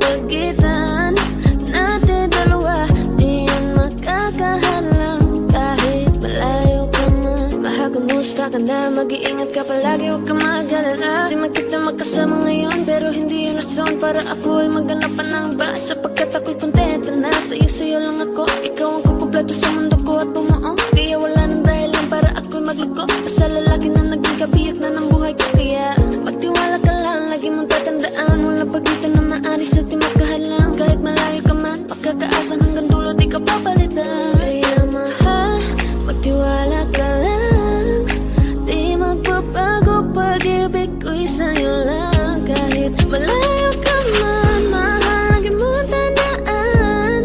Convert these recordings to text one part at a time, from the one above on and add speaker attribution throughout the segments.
Speaker 1: pagitan natin dalawa, di yan makakahalang. Kahit malayo ka man, mahal kamusta ka na, mag-iingat ka palagi, huwag ka mag-alala. Di man kita magkasama ngayon, pero hindi yung rason para ako ay maghanap pa ng iba. Sapagkat ako'y kontento na, sa'yo lang ako. Ikaw ang kukumpleto sa mundo ko at bumuo. Kaya wala nang dahilan para ako'y magluko. Basta lalaki na naging kabiyak na ng buhay ko. Kaya magtiwala ka lang, lagi mong tatandaan, walang pagitan na maalis at di magkahalang. Kahit malayo ka man, makakaasang hanggang dulo di ka papalitan. Kaya mahal, magtiwala ka lang, di magbabago, pag-ibig ko'y sa'yo lang. Kahit malayo ka man, mahal, lagi mong tandaan,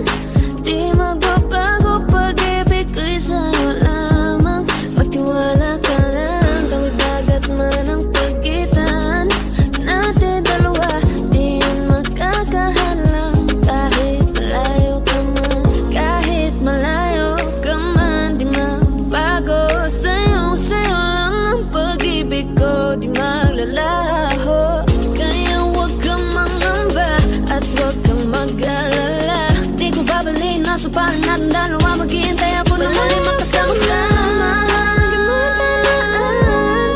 Speaker 1: di magbabago, pag-ibig ko'y sa'yo lamang. Magtiwala ka lang, tawid dagat man ang pagitan natin dalawa, di yan makakahalang. Kahit malayo ka man, kahit malayo ka man, di magbago, sa'yo lang ang pag-ibig ko, di maglalaho. Kaya huwag kang mangamba at huwag kang mag-alala. Di ko babalik na supahan natin dalawa, maghihintay ako na muli makasama ka. Lagi mo tandaan,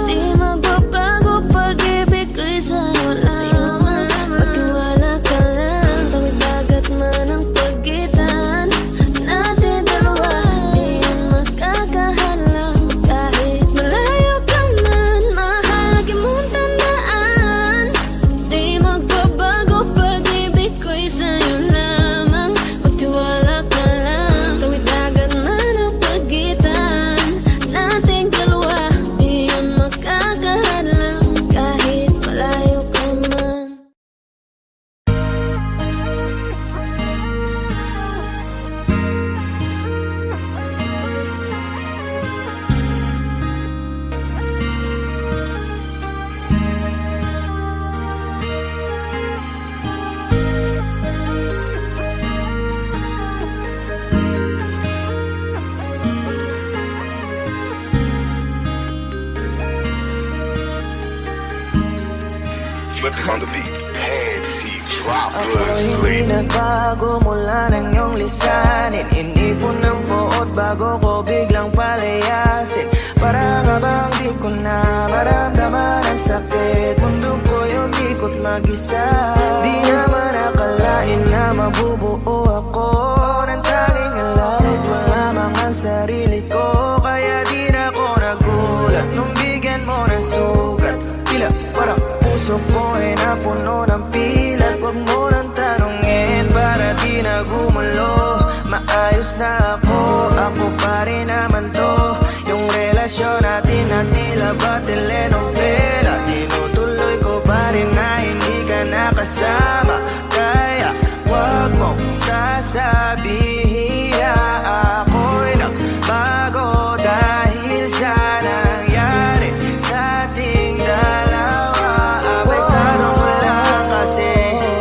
Speaker 1: di magbabago, pag-ibig ko'y sa'yo lamang. Magtiwala ka lang, tawid dagat man ang pagitan natin dalawa, di yan makakahalang. Kahit malayo ka man, mahal, lagi mong tandaan, di magbabago, pag-ibig ko'y sa'yo lamang. Magtiwala ka lang, tawid dagat man ang pagitan nating dalawa, di yan makakahalang. Kahit malayo ka man.
Speaker 2: Flip it on the beat. Panty
Speaker 3: Ako'y
Speaker 2: droppers.
Speaker 3: hindi nagbago mula ng iyong lisanin. Inipon ng buot bago ko biglang palayasin. Para nga bang di ko na maramdaman ang sakit. Mundo ko'y umikot mag-isa. Di naman akalain na mabubuo ako ng tanging alam at wala mang ang sarili ko. Kaya di na ako nagulat nung bigyan mo ng sugat. Tila parang puso ko ay napuno ng pilat. Huwag mo nang tanungin para di na gumulo. Maayos na ako pa rin naman to. Yung relasyon natin na tila ba telenovela, tinutuloy ko pa rin na hindi ka nakasama. Kaya huwag mong sasabihin na ako'y nagbago dahil sa nangyari sa ating dalawa. Abay tanong mo lang kasi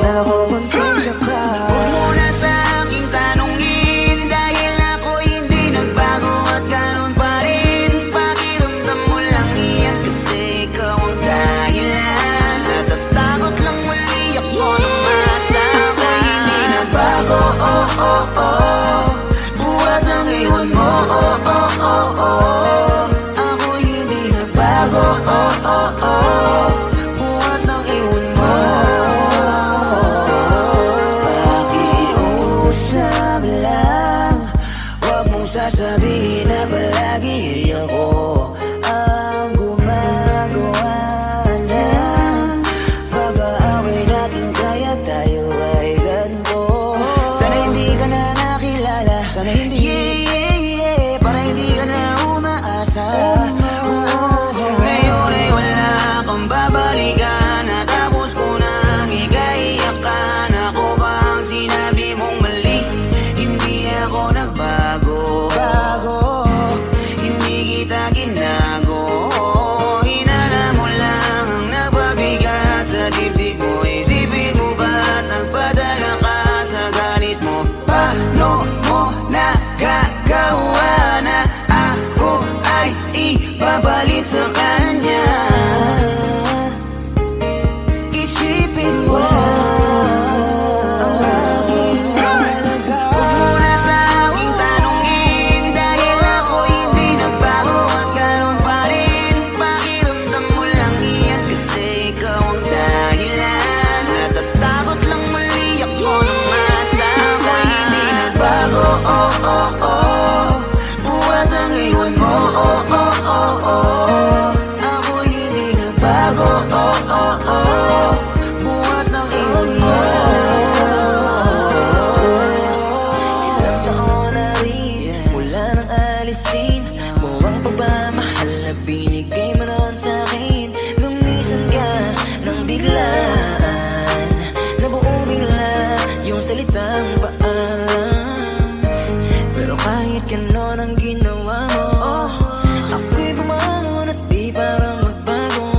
Speaker 3: nakukonsensya ka.
Speaker 4: Huwag mo na sa aking tanungin, dahil ako'y hindi nagbago at ganun pa rin. Pakiramdam mo lang iyan kasi ikaw ang dahilan. Natatakot lang muli ako nung masa ako'y hindi nagbago. Oh, oh, oh. Buhat ng iwan mo. Oh, oh, oh, oh. Ako'y hindi nagbago. Oh, oh, oh. Buhat ng iwan mo.
Speaker 3: Pakiusap lang, huwag mong sasabihin na palagi ako ang gumagawa ng pag-aaway natin, kaya tayo ay ganito. Sana hindi ka na nakilala, sana hindi para hindi ka na umaasa.
Speaker 4: Ngayon ay wala kang babalikan, natapos ko nang ikaiyakan. Ako ba ang sinabi mong mali? Hindi ako nagbago.
Speaker 3: salitang paalam. Pero kahit ganon ang ginawa mo, ako'y bumangon at di parang magbago.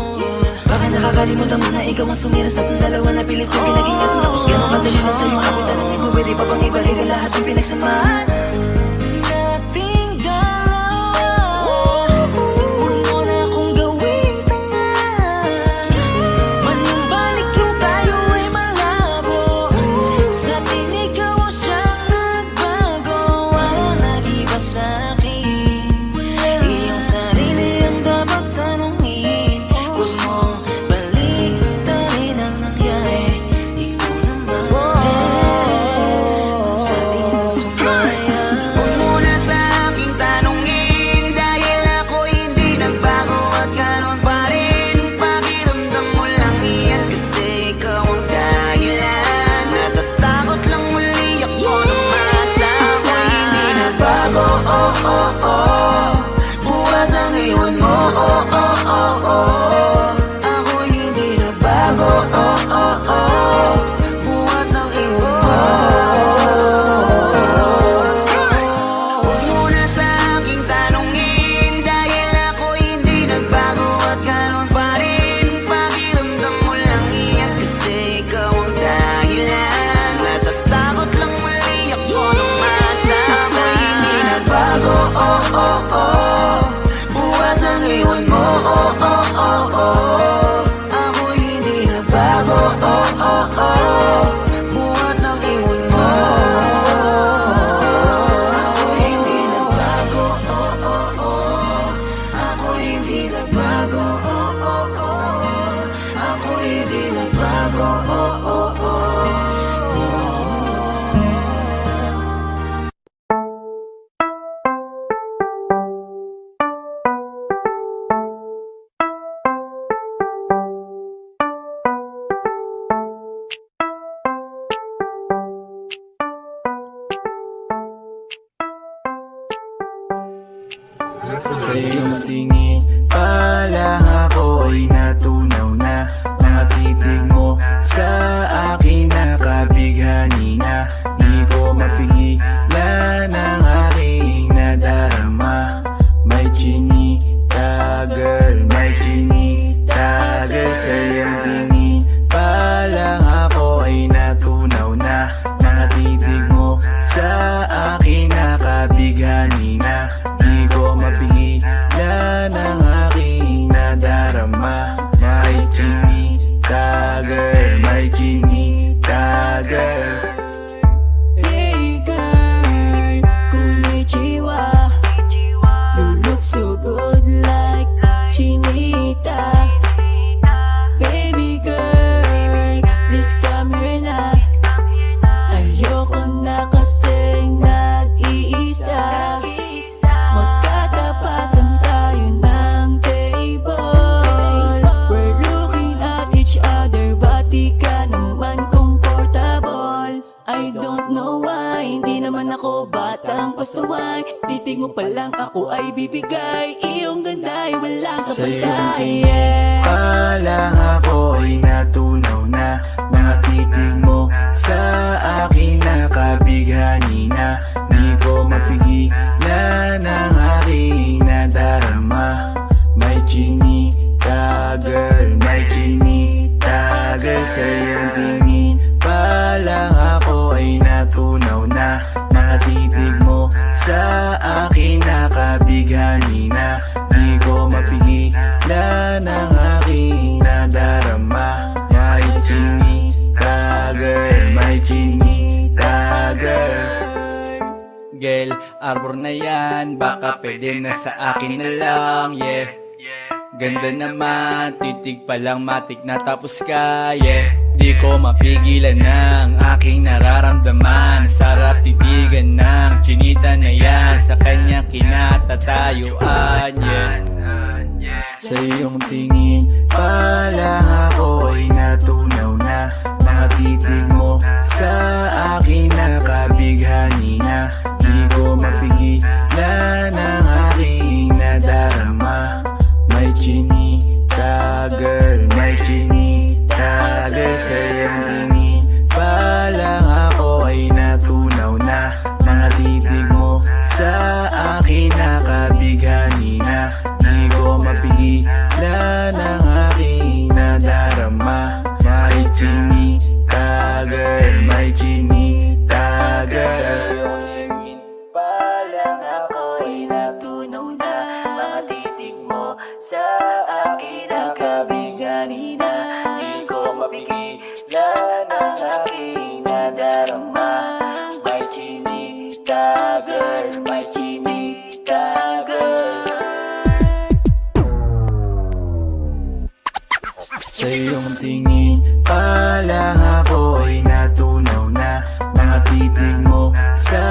Speaker 3: Baka nakakalimutan mo na ikaw ang sumira sa ating dalawa na pilit kong pinag-ingat. Tapos gano'ng kadali na sa'yo ako'y tanongin kung pwede pa bang ibalik ang lahat ng pinagsamahan nating dalawa. Huwag mo na akong gawing tanga. Manumbalik yung tayo ay malabo. Sa atin ikaw ang siyang nagbago. Walang nag-iba sa'kin, iyong sarili ang dapat tanungin. Huwag mo balik-talin ang nangyari. Ikaw naman sa atin ang sumaya.
Speaker 4: Huwag mo na sa akin tanungin, dahil ako hindi nagbago at ganon pa rin. Pakiramdam mo lang yan kasi ikaw ang dahilan. Natatakot lang muli ako na masama. Hindi nagbago, oh oh oh. Buhat ang iwan mo, oh oh oh oh. Ako hindi nagbago, oh oh oh. Buhat ang iwan mo. Huwag mo na sa akin tanungin, dahil ako hindi nagbago at ganon pa rin. Pakiramdam mo lang yan kasi ikaw ang dahilan. Natatakot lang muli ako na masama. Hindi nagbago, oh oh oh. Buhat ang iwan mo, oh oh oh oh. Ako hindi nagbago, oh oh oh. Buhat ang iwan mo. Ako hindi nagbago, oh oh oh. Ako hindi nagbago, oh oh oh. Ako hindi nagbago, oh oh oh.
Speaker 5: Sa iyong tingin pa lang ako ay natunaw na. Mga titig mo sa akin nakabighani na. Di ko mapigilan ang aking nadarama. May chinita girl, may chinita girl. Sa iyong tingin pa lang ako ay natunaw na. Mga titig mo sa akin nakabighani na. Di ko mapigilan ang aking nadarama. May chinita girl, may chinita girl.
Speaker 3: Hey girl, konnichiwa. You look so good like Chinita. Baby girl, please come here na. Ayoko na kasing nag-iisa. Magkatapatan tayo ng table. We're looking at each other, but di ka naman comfortable. I don't know why, hindi naman ako batang pasaway. Titig mo pa lang ako ay bibigay. Iyong ganda ay walang
Speaker 5: Sa iyong
Speaker 3: kapatay.
Speaker 5: tingin pa lang ako ay natunaw na. Mga titig mo sa akin nakabighani na. Di ko mapigilan ang aking nadarama. May chinita girl, may chinita girl. Sa iyong tingin pa lang ako ay natunaw na. Mga titig mo sa akin nakabighani na. Di ko mapigilan ang aking nadarama. May chinita girl, may chinita girl. Girl, arbor na yan, baka pwede na sa akin na lang, yeah. Ganda naman, titig pa lang matik na tapos ka, yeah. Di ko mapigilan ng aking nararamdaman. Sarap titigan ng chinita na yan, sa kanyang kinatatayuan, yeah. Sa iyong tingin pa lang ako ay natunaw na. Mga titig mo sa akin nakabighani na. Di ko mapigilan ang aking nadarama. May chinita girl, may chinita girl. Sa iyong tingin pa lang ako nadarama. May chinita girl, may chinita girl. Sa iyong tingin pa lang ako ay natunaw na. Mga titig mo sa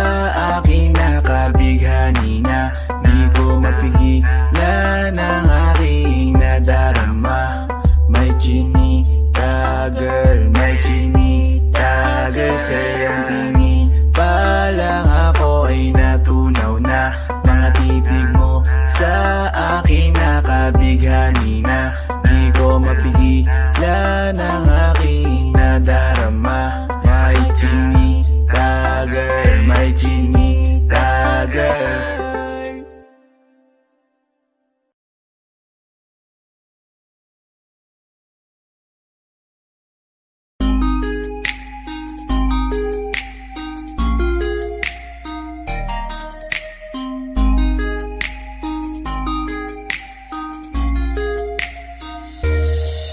Speaker 5: akin nakabighani na. Di ko mapigilan ang aking nadarama. May chinita girl, may chinita girl. Sa iyong tingin pa lang ako ay natunaw na. Mga titig mo sa akin nakabighani na. Di ko mapigilan ang aking nadarama. May chinita girl, may chinita girl.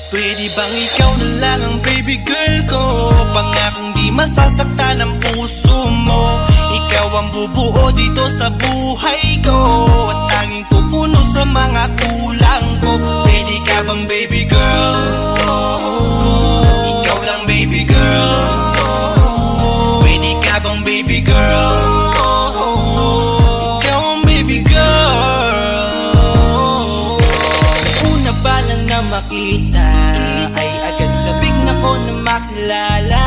Speaker 6: Pwede bang ikaw na lang ang baby girl ko? Pangakong di masasaktan ang puso mo. Ikaw ang bubuo dito sa buhay ko, at tanging pupuno sa mga kulang ko. Pwede ka bang baby girl? Ikaw lang baby girl. Pwede ka bang baby girl? Ikaw ang baby girl. Una pa lang na makita ay agad sabik na ko na makilala.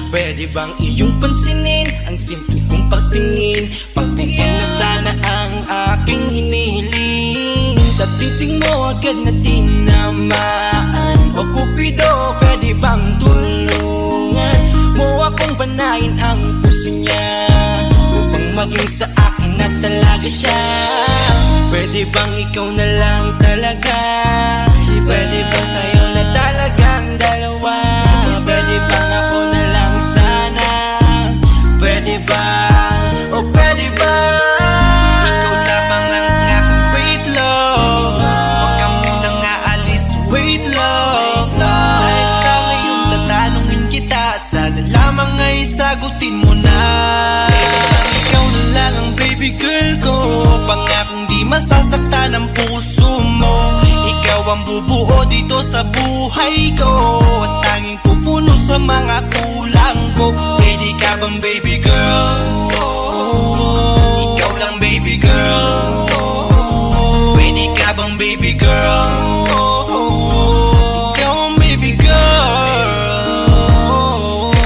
Speaker 6: Pwede bang iyong pansinin ang simple kong pagtingin? Pagbigyan na sana ang aking hinihiling. Sa titig mo agad na tinamaan. O Cupido, pwede bang tulungan mo akong banayin ang puso niya, upang maging sa akin na talaga siya? Pwede bang ikaw na lang talaga? Pwede bang tayo na talagang dalawa? Pwede bang ako na lang sana? Pwede ba? O pwede ba? Ikaw lamang ang aking wait love. Huwag ka munang aalis, wait love. Dahil sa ngayon tatanungin kita, at sana lamang ay sagutin mo na. Ikaw na lang ang baby girl ko, pangakong di masasaktan ang puso mo. Ikaw ang bubuo dito sa buhay ko, at tanging pupuno sa mga kulang ko. Pwede ka bang baby girl? Ikaw lang baby girl. Pwede ka bang baby girl? Ikaw ang baby girl.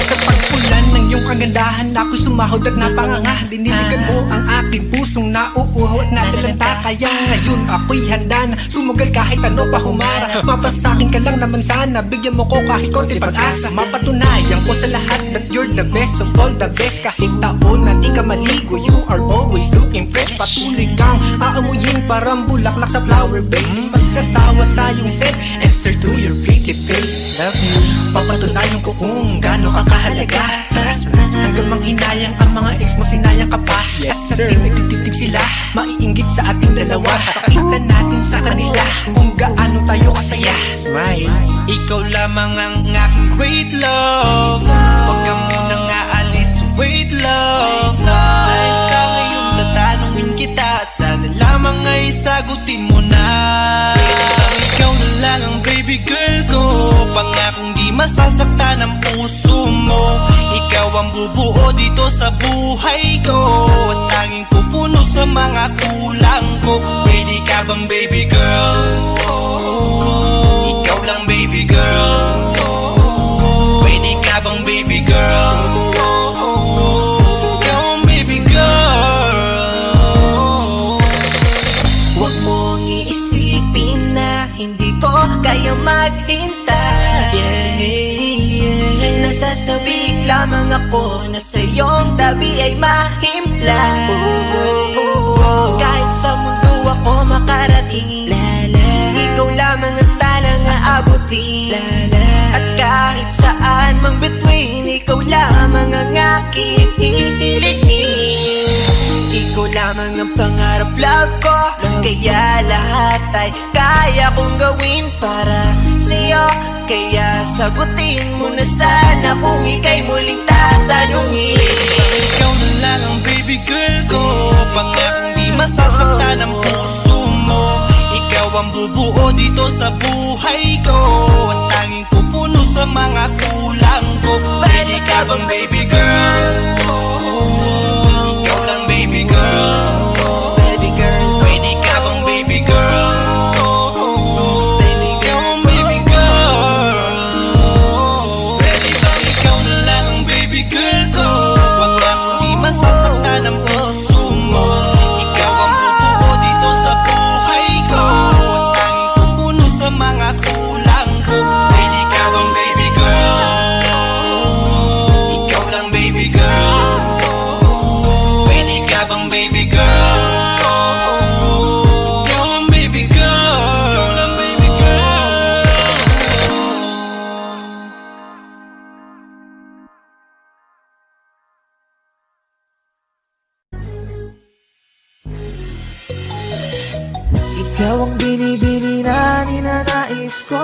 Speaker 7: Sa pagpulan ng iyong kagandahan, ako'y sumahod at napanganga. Diniligan mo ang aking pusong nauuhaw at natalanta. Kaya ngayon ako'y handa na sumugal kahit ano pa humara. Mapasakin ka lang naman sana, bigyan mo ko kahit konti pag-asa. Mapatunayan ko sa lahat that you're the best of all the best. Kahit taon na di ka maligo, you are always looking fresh. Patuloy kang aamuyin parang bulaklak sa flower bed. Magkasawa sa iyong set, Esther to your pretty face. Love me, papatunayan ko kung gaano ka kahalaga. Trust me, hanggang manghinayang ang mga ex mo, sinayang ka pa. At sa tinititig sila, maiinggit sa ating dalawa. Pakita natin sa kanila kung gaano tayo kasaya. Smile.
Speaker 6: Ikaw lamang ang aking great love. Huwag ka munang aalis, wait love. Dahil sa ngayon tatanungin kita, at sana lamang ay sagutin mo na. Ikaw na lang ang baby girl ko, pangakong di masasaktan ang puso mo. Ikaw ang bubuo dito sa buhay ko, at tanging pupuno sa mga kulang ko. Pwede ka bang baby girl? Ikaw lang baby girl. Pwede ka bang baby girl? Ikaw ang baby girl.
Speaker 4: Huwag mong iisipin na hindi ko kaya maghintay. Nasasabik lamang ako na sa iyong tabi ay mahimpla. Kahit sa mundo ako makarating, ikaw lamang ang talang aabutin. At kahit saan mang between, ikaw lamang ang aking hihilihin. Ikaw lamang ang pangarap, love ko. Kaya lahat ay kaya kong gawin para sa'yo. Kaya sagutin mo na sana kung ika'y muling tatanungin.
Speaker 6: tanungin. Ikaw na lang ang baby girl ko, pangakong di masasaktan ang puso mo. Ikaw ang bubuo dito sa buhay ko, at tanging pupuno sa mga kulang ko. Pwede ka bang baby girl? Ikaw lang baby girl. Baby girl. Pwede ka bang baby girl? Baby girl, baby girl. Pwede bang ikaw na lang ang baby girl ko, pangakong di masasaktan ang puso mo. Ikaw ang bubuo dito sa buhay ko, at tanging pupuno sa mga kulang ko. Pwede ka bang baby girl? Ikaw lang baby girl. Pwede ka bang baby girl? Ikaw ang baby girl. Ikaw lang baby girl.
Speaker 3: Ikaw ang binibini na ninanais ko,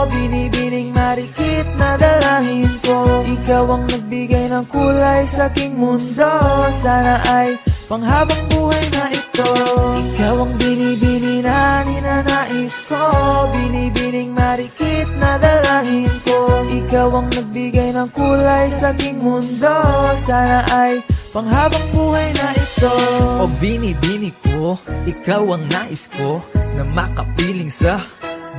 Speaker 3: binibining marikit na dalahin ko. Ikaw ang nagbigay ng kulay sa aking mundo, sana ay panghabang buhay na ito. Ikaw ang binibini na ninanais ko, binibining marikit na dalahin ko. Ikaw ang nagbigay ng kulay sa aking mundo, sana ay panghabang buhay na ito.
Speaker 8: O binibini ko, ikaw ang nais ko, na makapiling sa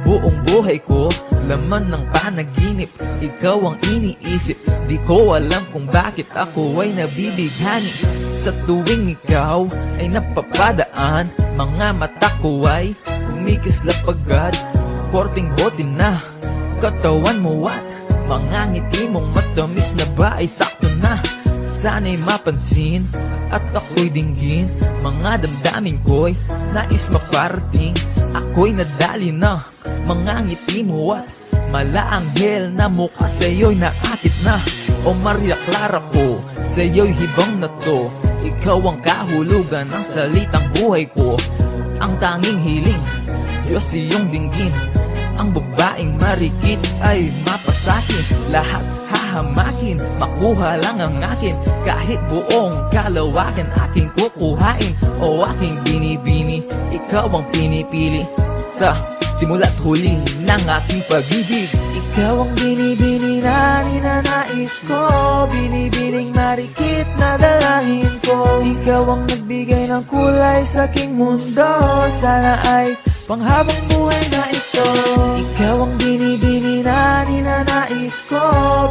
Speaker 8: buong buhay ko. Laman ng panaginip, ikaw ang iniisip. Di ko alam kung bakit ako ay nabibighani. Sa tuwing ikaw ay napapadaan, mga mata ko ay kumikislap agad. Korting bote na katawan mo at mga ngiti mong matamis na ba ay sakto na. Sana'y mapansin at ako'y dinggin, mga damdamin ko'y nais maparating. Ako'y nadali na mga ngiti mo at malaanghel na mukha sa'yo'y naakit na. O Maria Clara po, sa'yo'y hibang na to. Ikaw ang kahulugan ng salitang buhay ko. Ang tanging hiling, Diyos iyong dinggin. Ang babaeng marikit ay mapasakin, lahat hahamakin, makuha lang ang akin. Kahit buong kalawakan aking kukuhain. O aking binibini, ikaw ang pinipili sa simula't huli ng aking pag-ibig.
Speaker 3: Ikaw ang binibini na ninanais ko, binibining marikit na dalahin ko. Ikaw ang nagbigay ng kulay sa aking mundo, sana ay panghabang buhay na ito. Ikaw ang binibini na ninanais ko,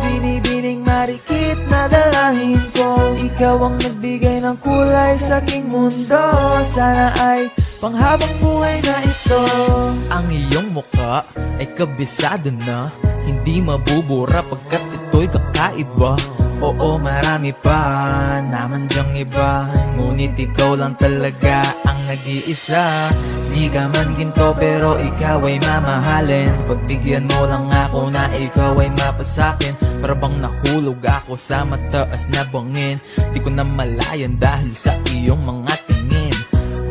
Speaker 3: binibining marikit na dalahin ko. Ikaw ang nagbigay ng kulay sa aking mundo, sana ay panghabang buhay na ito.
Speaker 8: Ang iyong mukha ay kabisado na, hindi mabubura pagkat ito'y kakaiba. Oo, marami pa naman dyang iba, ngunit ikaw lang talaga ang nag-iisa. Di ka man ginto pero ikaw ay mamahalin. Pagbigyan mo lang ako na ikaw ay mapasakin. Para bang nahulog ako sa mataas na bangin. Di ko na malayan dahil sa iyong mga tingin.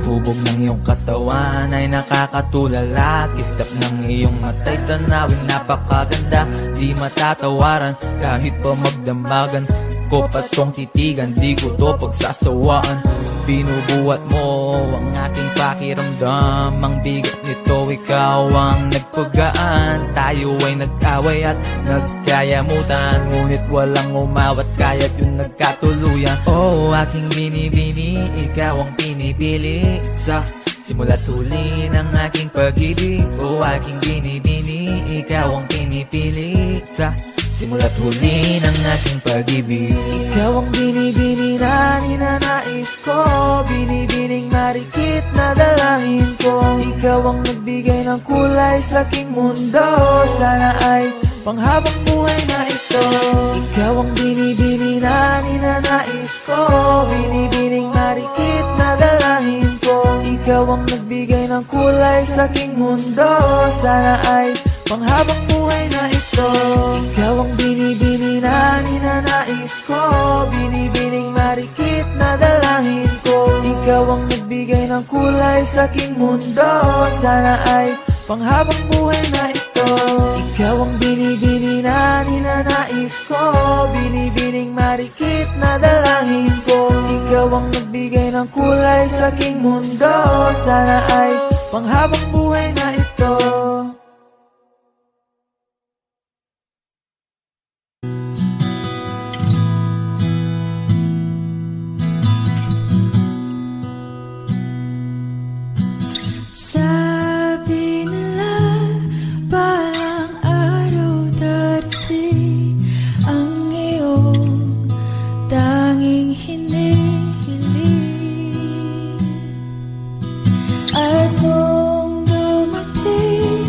Speaker 8: Hubog ng iyong katawan ay nakakatulala. Kislap ng iyong matay tanawin napakaganda. Di matatawaran kahit pa magdamagan ko patong titigan, di ko to pagsasawaan. Binubuhat mo ang aking pakiramdam. Ang bigat nito, ikaw ang nagpagaan. Tayo ay nag-away at nagkayamutan, ngunit walang umawat kaya't yung nagkatuluyan. Oh, aking binibini, ikaw ang pinipili sa simula't huli ng aking pag-ibig. Oh, aking binibini, ikaw ang pinipili sa simula't huli ng aking pag-ibig.
Speaker 3: Ikaw ang binibini na ninanais ko, binibining marikit na dalahin ko. Ikaw ang nagbigay ng kulay sa aking mundo, sana ay panghabang buhay na ito. Ikaw ang binibini na ninanais ko, binibining marikit na dalahin ko. Ikaw ang nagbigay ng kulay sa aking mundo, sana ay panghabang buhay na ito. Ikaw ang binibini na ninanais ko, binibining marikit na dalahin ko. Ikaw ang nagbigay ng kulay sa aking mundo, sana ay panghabang buhay na ito. Ikaw ang binibini na ninanais ko, binibining marikit narikit na dalangin ko. Ikaw ang nagbigay ng kulay sa aking mundo. Sana ay panghabang buhay na ito.
Speaker 1: Sabi nila parang araw darating ang iyong tanging hinihiling. At nung dumating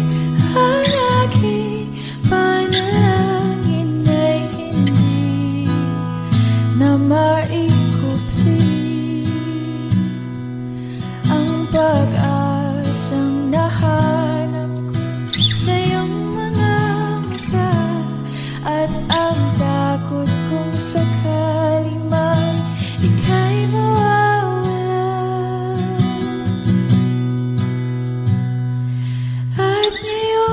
Speaker 1: ang aking panalangin ay hindi na maikupli ang pag-asang nahanap ko sa iyong mga mata. At ang takot kong sakali man ika'y mawawala. At ngayon,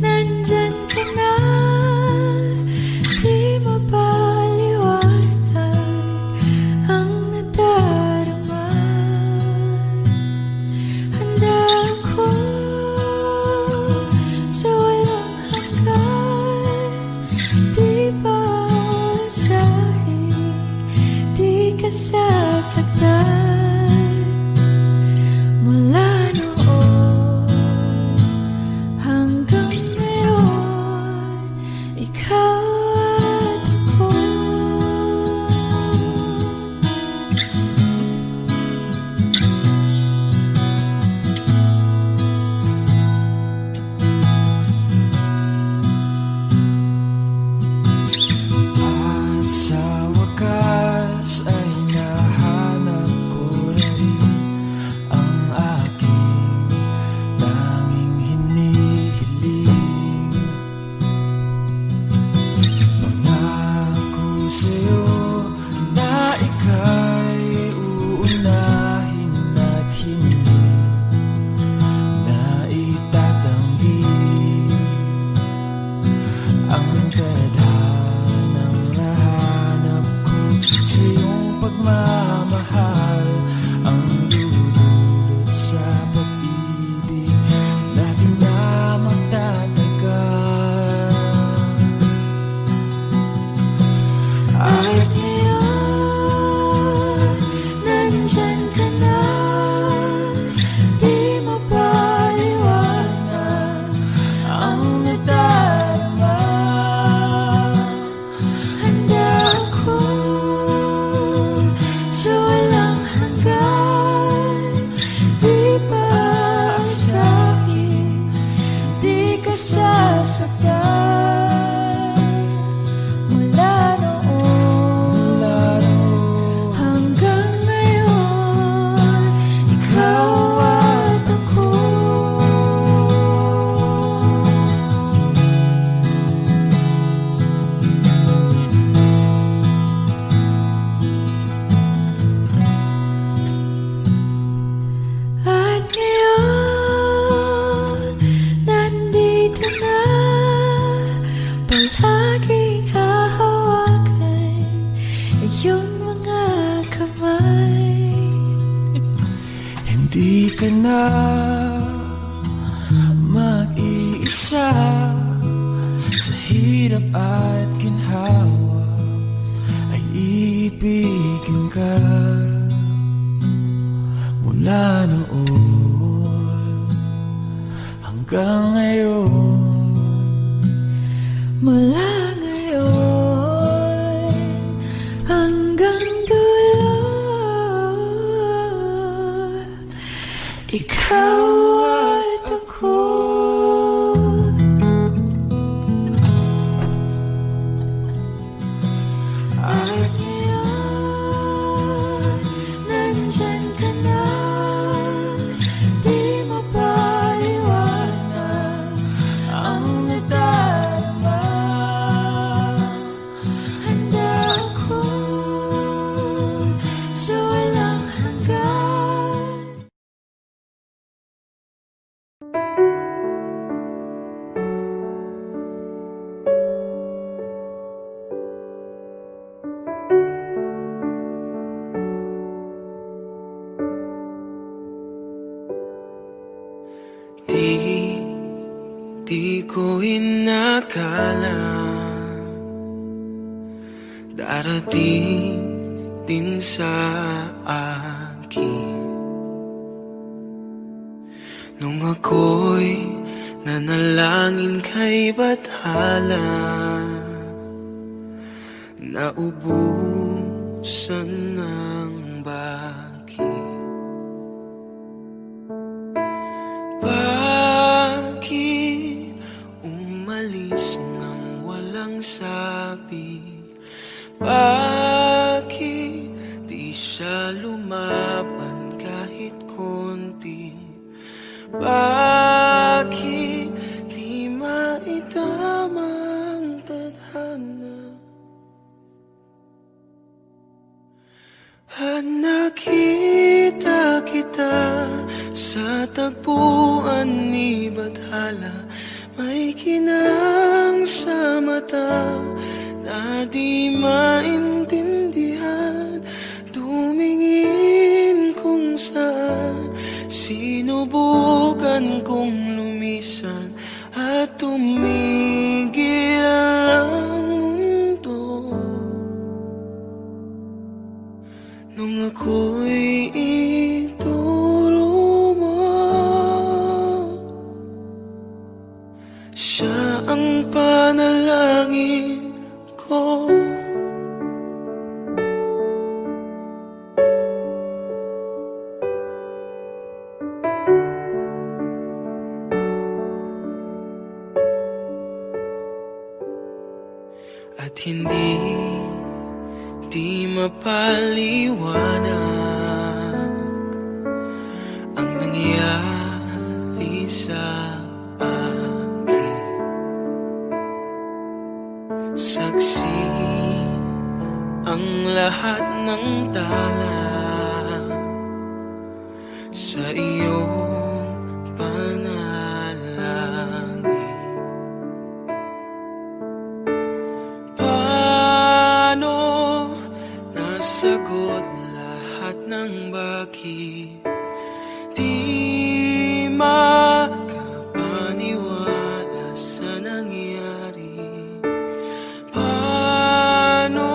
Speaker 1: nandyan ka na, di mapaliwanag ang nadarama. Handa ako sa walang hanggan, di pasahin, di ka sasaktan. Mula noon hanggang ngayon, ikaw at ako.
Speaker 3: At sa wakas ay nahanap ko na rin ang aking tanging hinihiling. Pangako sa'yo na ika'y uunahin at hindi na itatanggi ang tadhanang nahanap ko sa iyong pagmamahal, ang dudulot sa pag-ibig natin na magtatagal. At ngayon, nandyan ka na, di mapaliwanag ang nadarama. Handa ako sa walang hanggan, di paasahin, di ka sasaktan. Mula noon hanggang ngayon, ikaw at ako. At ngayon, nandito na, palaging hahawakan iyong mga kamay. Hindi ka na mag-iisa sa hirap at ginhawa, ay ibigin ka. Mula noon hanggang ngayon, mula ngayon hanggang dulo, ikaw at ako. At ngayon, nandyan ka na, di mapaliwanag ang nadarama. Handa ako sa walang hanggan.
Speaker 5: pag-ala darating din sa akin. Nung ako'y nanalangin kay Bathala, naubusan ng bakit. Bakit umalis nang walang sabi? Bakit di siya lumaban kahit konti? Bakit di maitama ang tadhana? At nakita kita sa tagpuan ni Bathala, may kinang sa mata na di maintindihan. Tumingin kung saan, sinubukan kong lumisan at tumigil ang mundo. Nung ako'y ituro mo, siya ang panalangin ko. At hindi di mapaliwanag ang nangyari sa akin. Saksi ang lahat ng tala sa iyong panalangin. Paano nasagot lahat ng bakit? Di makapaniwala sa nangyari. Paano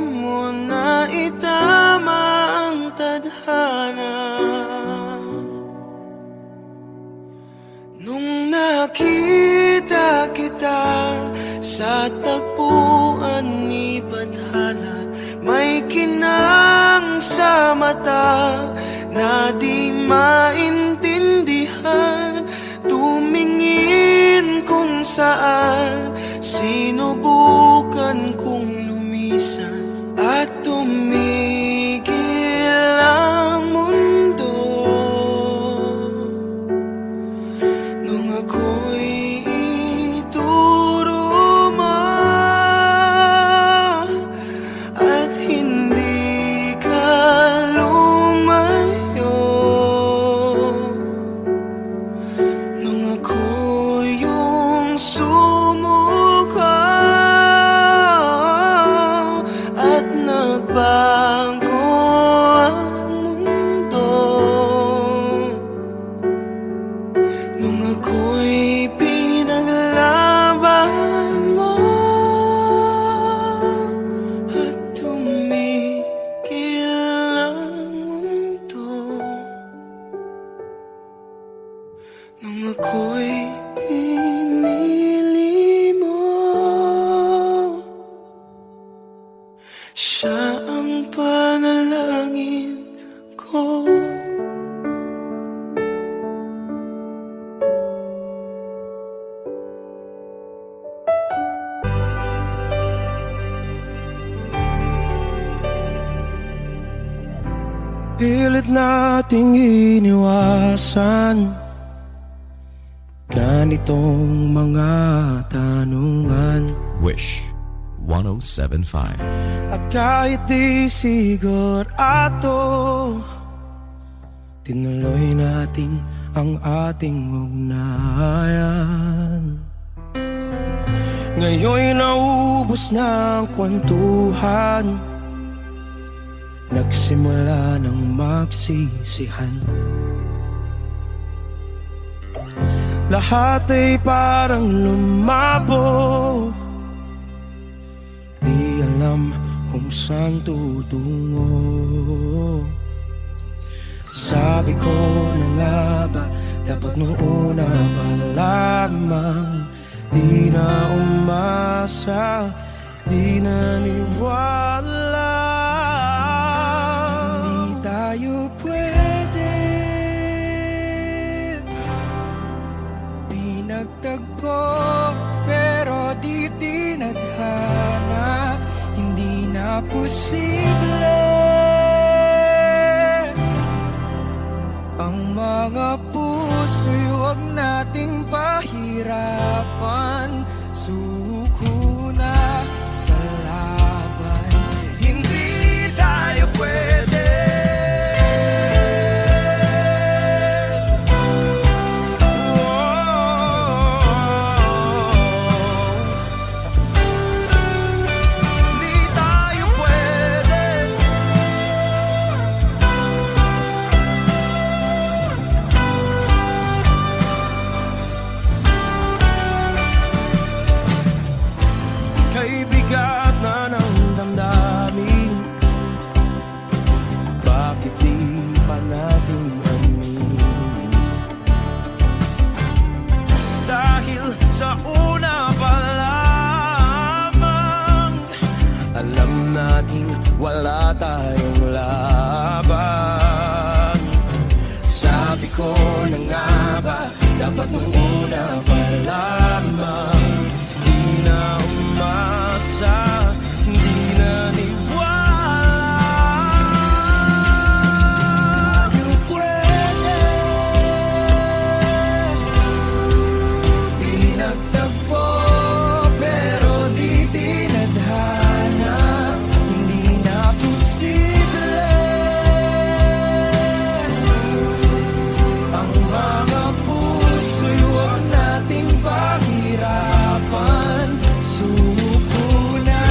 Speaker 5: mo naitama ang tadhana? Nung nakita kita sa tagpuan ni Bathala, may kinang sa mata na di maintindihan. Tumingin kung saan, sinubukan kong lumisan at tumigil ang mundo. Nung ako'y ituro mo at hindi ka lumayo, nung ako yung sumuko at nagbago ang mundo, nung ako'y pinaglaban mo at tumigil ang mundo, nung ako'y pinili mo, siya ang panalangin ko.
Speaker 3: Pilit nating iniwasan ganitong mga tanungan.
Speaker 9: Wish 1075.
Speaker 3: At kahit di sigurado, tinuloy natin ang ating ugnayan. Ngayon'y naubos na ang kwentuhan, nagsimula ng magsisihan. lahat ay parang lumabo. Di alam kung saan tutungo. Sabi ko na nga ba, dapat nung una pa lamang. Di na umasa, di naniwala. Hindi tayo pwede, di nagtagpo, pero di tinadhana. Hindi na posible ang mga puso'y huwag nating pahirapan. Suko na sa laban, hindi tayo pwede. Hindi tayo pwede. Kay bigat na ng damdamin, bakit di pa natin aminin? Dahil sa una pa lamang, alam nating wala tayong laban. Sabi ko na nga ba, dapat nung una pa lamang. Di na umasa, di naniwala. Tayo pwede, di nagtagpo, pero di tinadhana. Hindi na posible ang mga puso'y huwag nating pahirapan. Suko na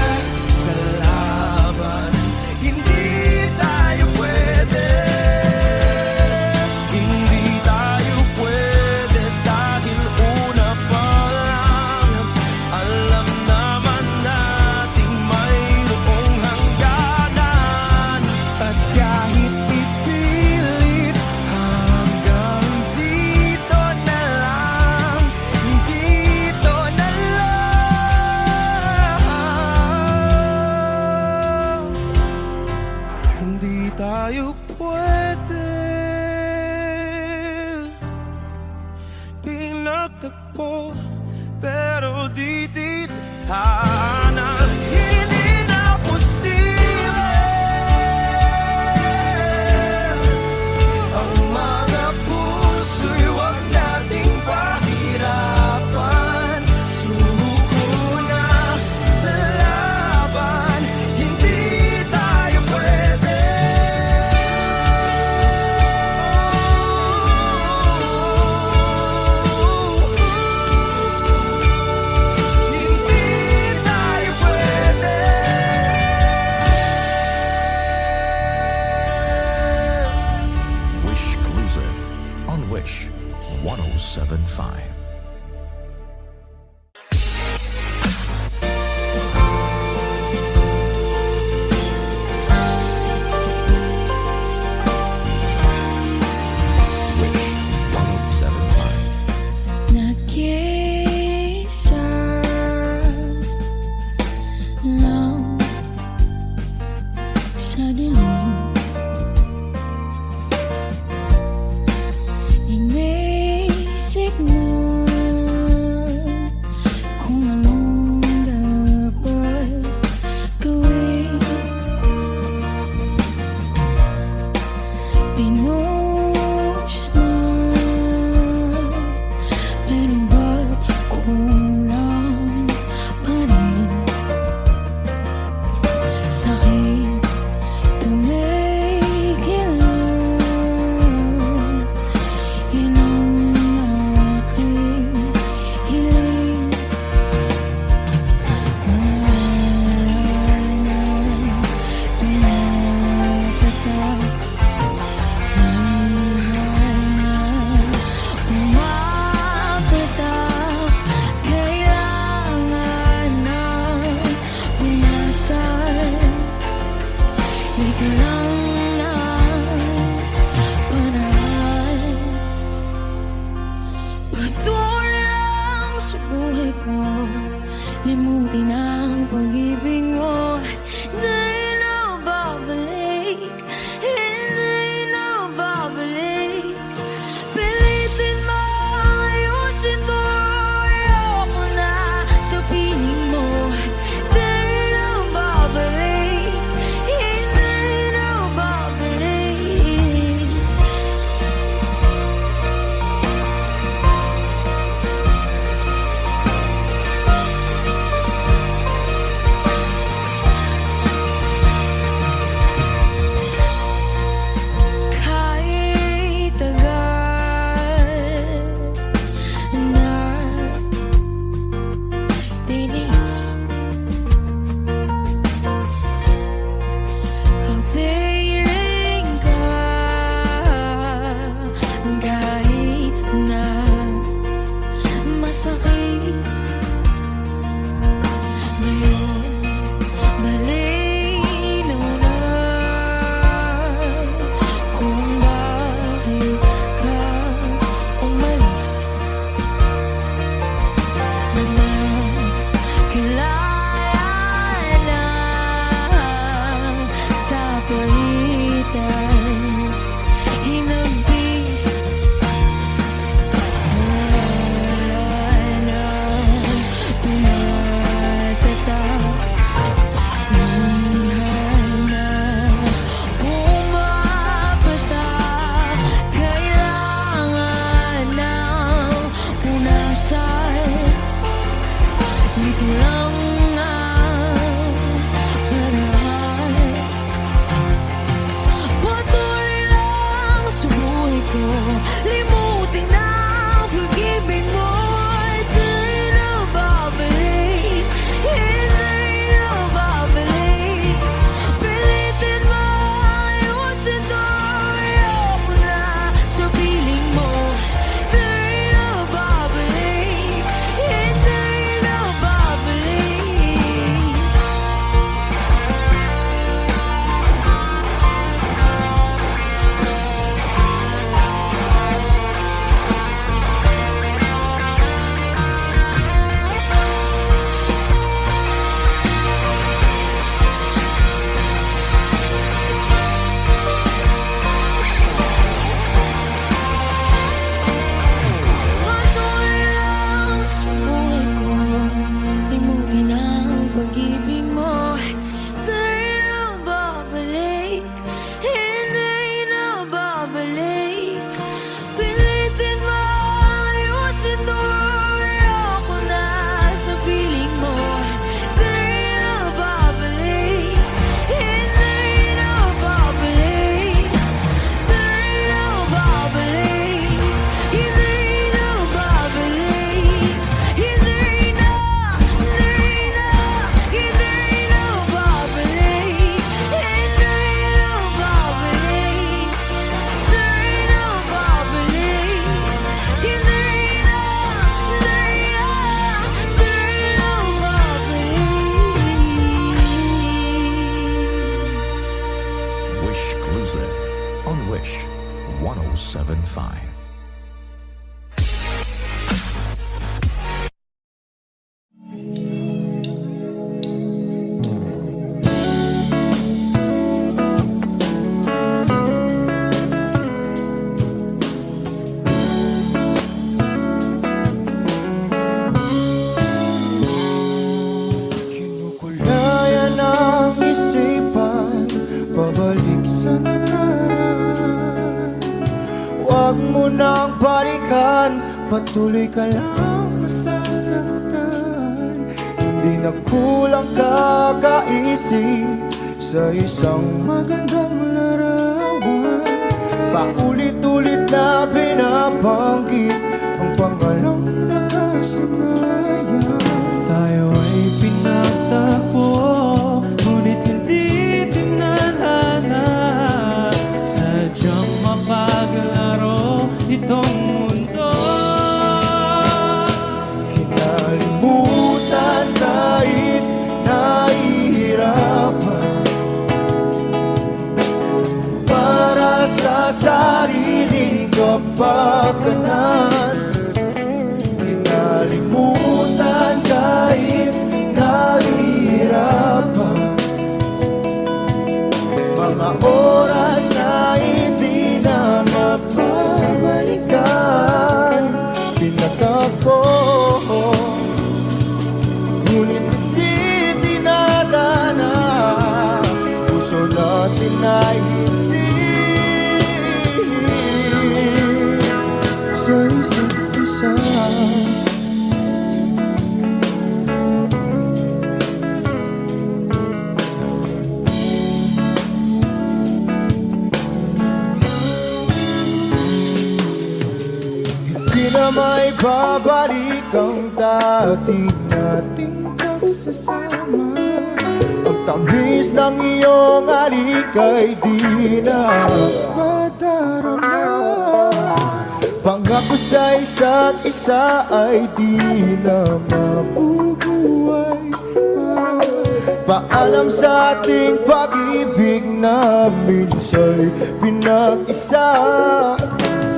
Speaker 1: biglang na paraan. Patuloy lang sa buhay ko, limutin ang pag-ibig mo. Di na babalik, hindi na babalik. Pilitin mo ayusin to, ayoko na sa piling mo. Di na babalik, hindi na babalik. Kahit tagal na tinis, kapiling ka. Kahit na masakit, ngayon malinaw na kung bakit ka umalis. Kailangan lang sa palitan, hinagpis. Wala na tumatatak, minahal na pumapatak. Kailangan ng punasan, ito lang ang paraan. Patuloy lang sa buhay ko, limutin ang pag-ibig mo. Di na babalik, hindi na babalik. Pilitin mo ayusin to, ayoko na sa piling mo. Di na babalik, hindi na babalik. Patuloy lang sa buhay ko, limutin ang pag-ibig mo. Di na babalik, hindi na babalik. Pilitin mo ayusin to, ayoko na sa piling mo. Di na babalik, hindi na babalik. Di na babalik, hindi na babalik. Hindi na, hindi na, hindi na babalik. Hindi na babalik, hindi na babalik. Hindi na, hindi na babalik.
Speaker 9: Wish Exclusive on Wish 1075.
Speaker 3: Kinukulayan ang isipan, pabalik sa nakaraan. Huwag mo nang balikan, patuloy ka lang masasaktan. Hindi na kulang kakaisip sa isang magandang larawan. Paulit-ulit na binabanggit ang pangalang nakasanayan.
Speaker 5: Tayo ay pinagtagpo, ngunit hindi tinadhana. Sadyang mapaglaro itong mundo.
Speaker 3: Kinalimutan kahit nahihirapan,
Speaker 5: kapakanan. Kinalimutan kahit nahihirapan, mga oras na hindi na mapabalikan. Tinatako, ngunit hindi dinadana. Puso natin ay hindi sa isa't isa. Hindi na may babalik ang dati nating pagsasama. Ang tamis ng iyong halik ay di na madarama. Pangako sa isa't isa ay di na mabubuhay pa. Paalam sa ating pag-ibig na minsa'y pinag-isa.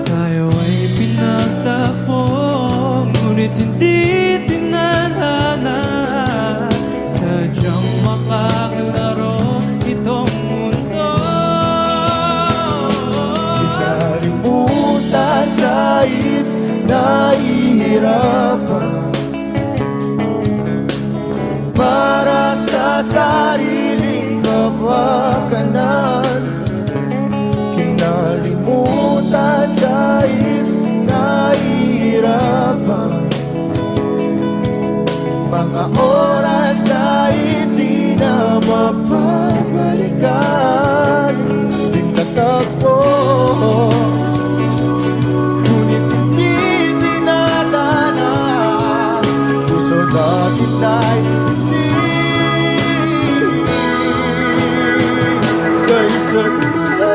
Speaker 6: Tayo ay pinagtapos, ngunit hindi tinadhana. Sadyang makakalaro itong mundo.
Speaker 5: Kinalimutan kahit nahihirapan, para sa sariling kapakanan. Kinalimutan kahit nahihirapan, mga oras na hindi na mapabalikan. Tinatako, ngunit hindi dinadana. Puso natin ay hindi sa isa't isa.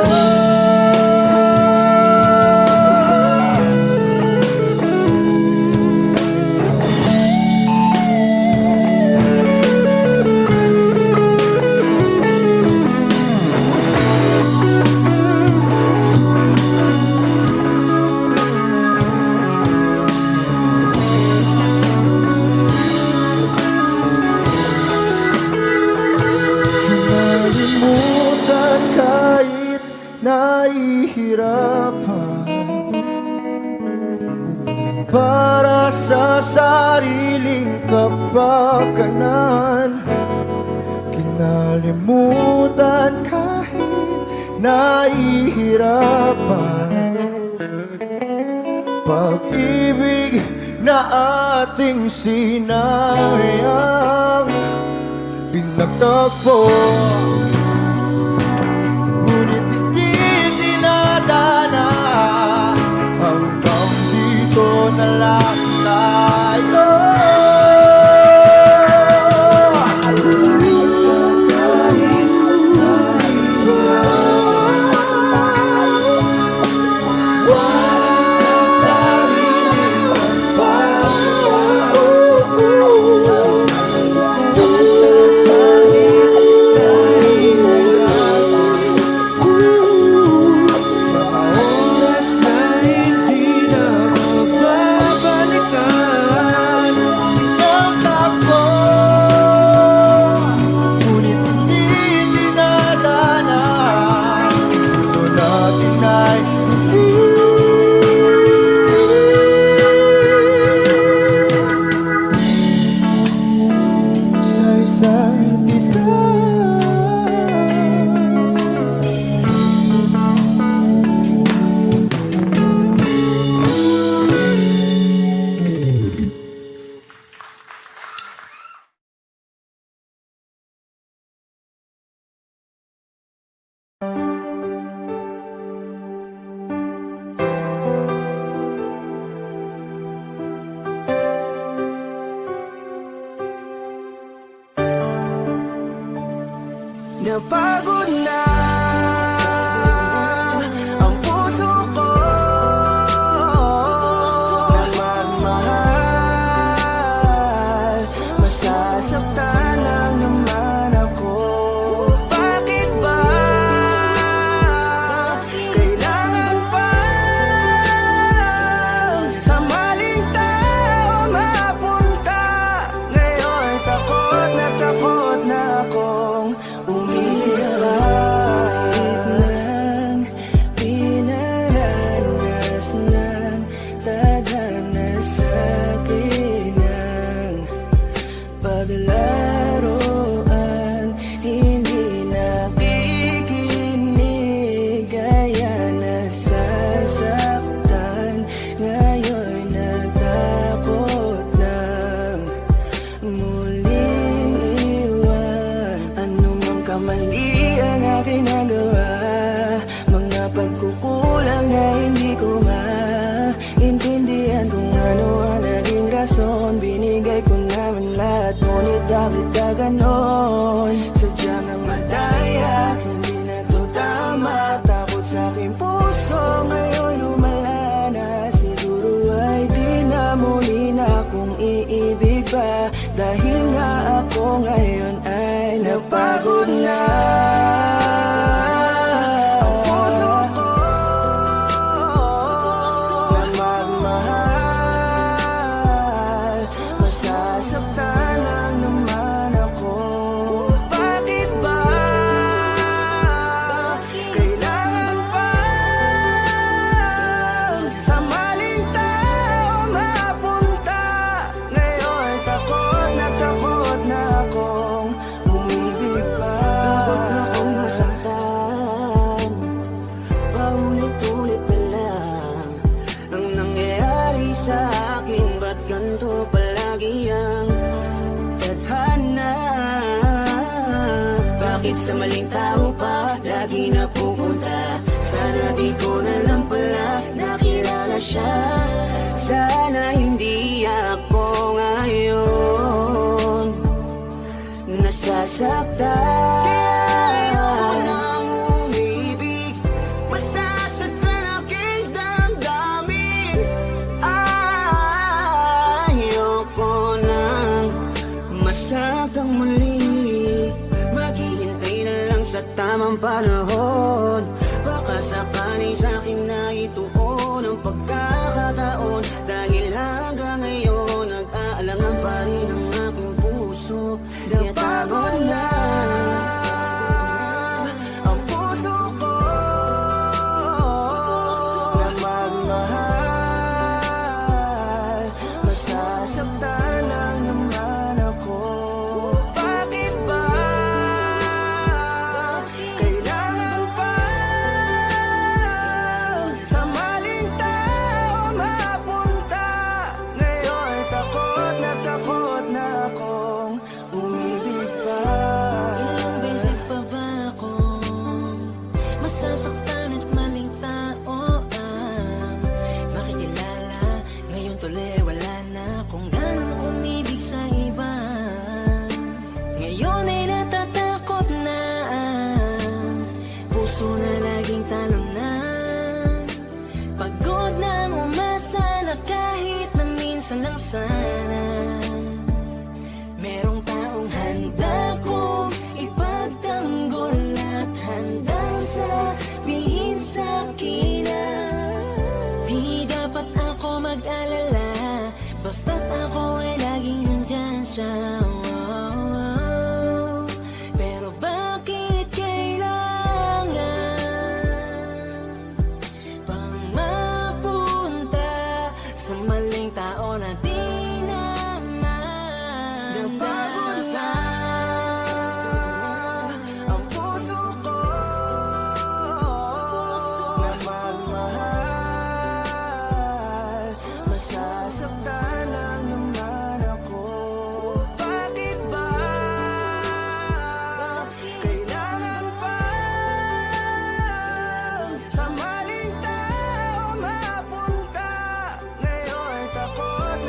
Speaker 5: Kinalimutan kahit nahihirapan, para sa sariling kapakanan. Kinalimutan kahit nahihirapan, pag-ibig na ating sinayang. Pinagtagpo, ngunit hindi dinadana. Hanggang dito na lang tayo.
Speaker 3: Napagod na ang puso ko na magmahal. Masasaktan lang naman ako. Bakit ba kailangan pa mali ang aking nagawa, mga pagkukulang na hindi ko maintindihan kung ano ang naging rason. Binigay ko naman lahat, ngunit bakit ka ganon? Sadyang nang madaya, hindi na to tama. Takot sa aking puso, ngayon lumala na. Siguro ay di na muli na akong iibig pa, dahil nga ako ngayon ay napagod na. Ang puso ko na magmahal, masasaktan lang naman ako. Bakit ba kailangan pa sa maling tao mapunta? Ngayon takot na akong umibig pa. Takot na akong masaktan, paulit-ulit pa lang ang nangyayari sa akin. Ba't ganito palagi ang tadhana? Bakit sa maling tao pa lagi napupunta? Sana di ko na lang pala nakilala siya. Sana hindi ako ngayon nasasaktan. Kaya ayoko nang umibig, masasaktan aking damdamin. Ayoko nang masaktan muli, maghihintay na lang sa tamang panahon. Baka sakali sa'kin na ituon ang pagkakataon, dahil hanggang ngayon nag-aalangan pa rin ang aking puso. Kaya pagod na ang puso ko na magmahal, masasaktan lang naman ako. Bakit ba kailangan pa sa maling tao mapunta? Ngayon takot na akong umibig pa.
Speaker 4: Ilang beses pa ba akong masasaktan at maling tao ang makikilala? Ngayon tuloy wala na akong ganang umibig sa iba. Ngayon ay natatakot na ang puso na laging talunan. Pagod na umasa na kahit na minsan lang sana merong taong handa kong ipagtanggol at handang sabihin sa'kin na di dapat ako mag-alala, basta't ako ay laging nandyan siya. Pero bakit kailangan pang mapunta sa maling tao na di naman
Speaker 3: Napagod na ang puso ko na magmahal, masasaktan lang naman ako. Bakit ba kailangan pa sa maling tao mapunta? Ngayon takot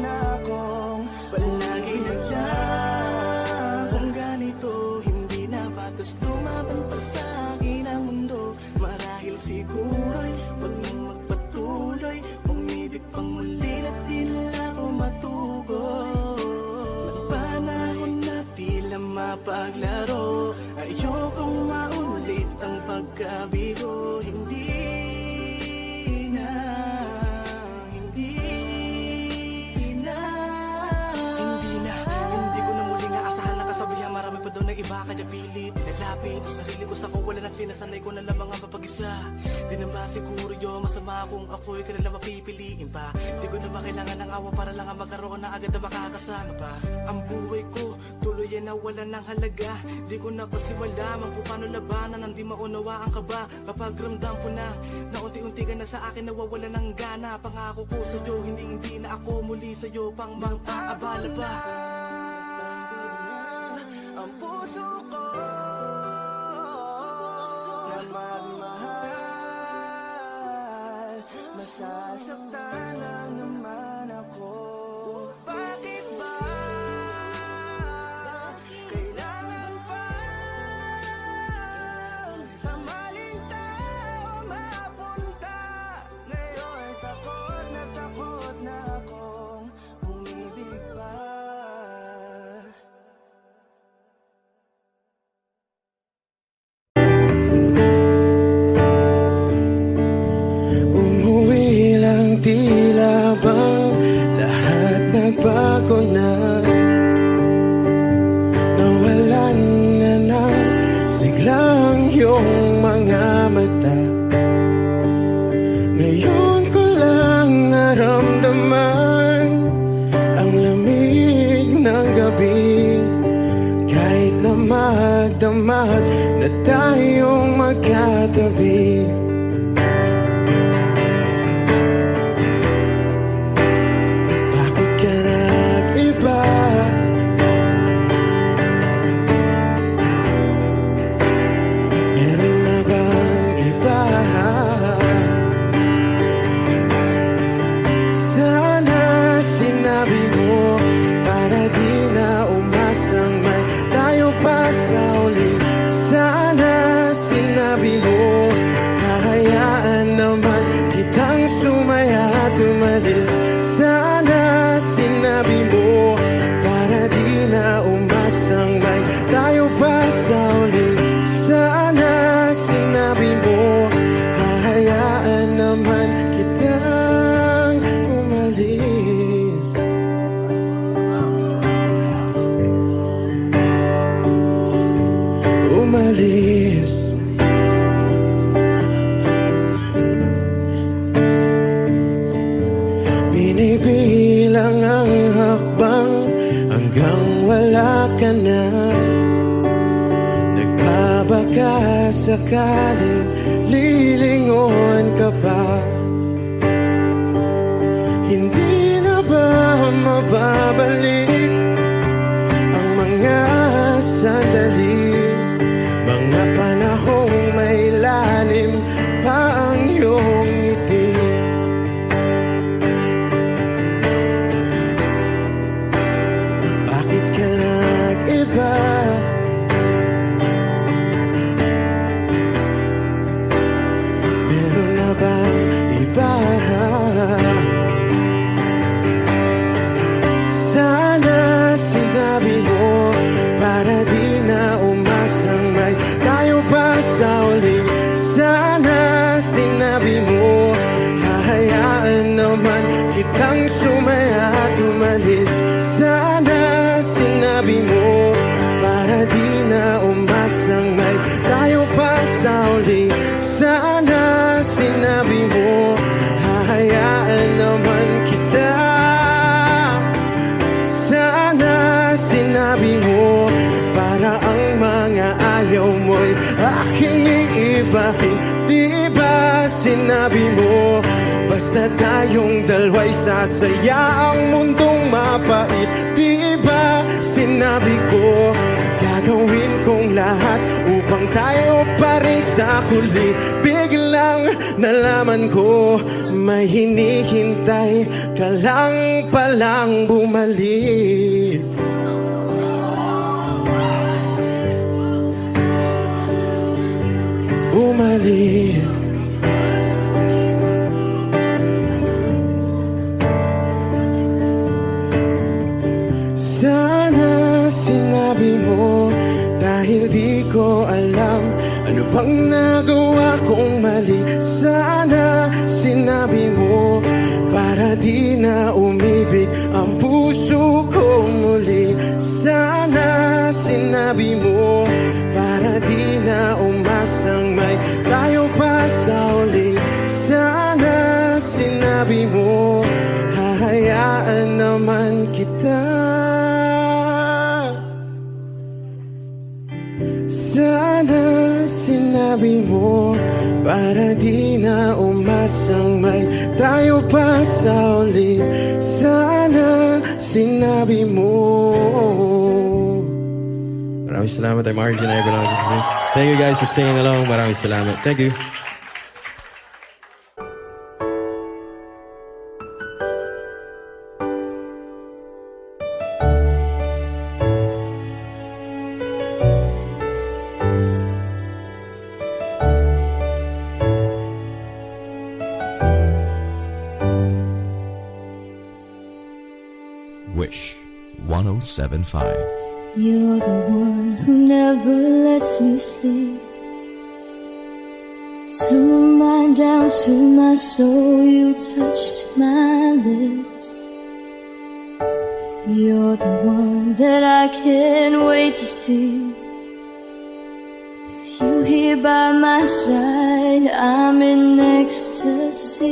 Speaker 3: na akong palagi naglang. Kung ganito hindi na batas lumaban pa sa akin ang mundo, marahil siguro'y wag mong magpatuloy, umibig pang muli na di na ako matugon. Ng panahon na tila mapaglaro, ayokong maulit ang pagkabigo. Hindi na Hindi ko na muli nga asahan na kasabihan. Marami pa daw na iba kaya pilit nilapit ang sarili ko sa kawalan at sinasanay ko na lamang ang mapag-isa. Di naman siguro yun masama kung ako'y kanila mapipiliin pa. Di ko naman kailangan ng awa para lang magkaroon na agad na makakasama pa. Ang buhay ko tuloy ay nawalan ng halaga. Di ko na kasi malaman kung paano labanan ang di maunawaan ka ba. Kapag ramdam ko na unti-unti ka na sa akin nawawala ng gana. Pangako ko sa'yo hindi na ako muli sa'yo pang mang-aabala pa. Ang puso ko
Speaker 5: iyong mga mata. Ngayon ko lang naramdaman ang lamig ng gabi, kahit na magdamag na tayong magkatabi. Bakit ka nag-iba? Meron na bang iba? Sana sinabi mo para di na umasang may tayo pa sa uli. Sana sinabi mo, hahayaan naman kitang sumaya at umalis. Sana sinabi mo para di na umasang may tayo pa sa uli. Sana sinabi mo, hahayaan naman kitang umalis. Umalis. Binibilang ang hakbang hanggang wala ka na. Nagbabaka sakaling lilingon ka pa. Hindi na ba mababalik ang mga sandali, mga panahong may lalim pa ang iyong ngiti? Bakit ka nag-iba? Meron na bang iba? Sana sinabi mo para di na umasang may tayo pa sa uli. Sana sinabi mo, hahayaan naman kitang sumaya at umalis. Sana sinabi mo para di na umasang may tayo pa sa uli. Sana sinabi mo, hahayaan naman kita. Sana sinabi mo para ang mga ayaw mo'y aking iibahin. Di ba sinabi mo, basta tayong dalawa'y sasaya ang mundong mapait? Di ba sinabi ko, gagawin kong lahat upang tayo pa rin sa huli? Biglang nalaman ko, may hinihintay ka lang palang bumalik. Bumalik. Sana sinabi mo, dahil di ko alam ano bang nagawa kong mali. Sana sinabi mo para di na umibig ang puso ko muli. Sana sinabi mo para di na umasang may tayo pa sa uli. Sana sinabi mo, hahayaan naman kita. Sana sinabi mo para di na umasang may tayo pa sa uli. Sana sinabi mo.
Speaker 10: Maraming salamat. I'm Arjun Ivanov. Thank you guys for singing along. Maraming salamat. Thank you.
Speaker 9: Wish 1075.
Speaker 1: You're the one who never lets me sleep. To my mind down to my soul, you touched my lips. You're the one that I can't wait to see. With you here by my side, I'm in ecstasy.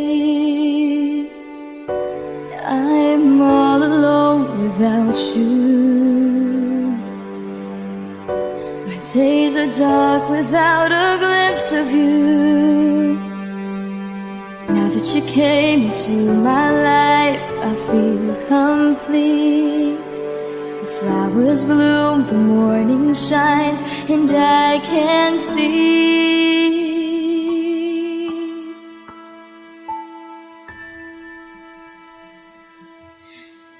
Speaker 1: I'm all alone without you. My days are dark without a glimpse of you. Now that you came into my life, I feel complete. The flowers bloom, the morning shines, and I can see.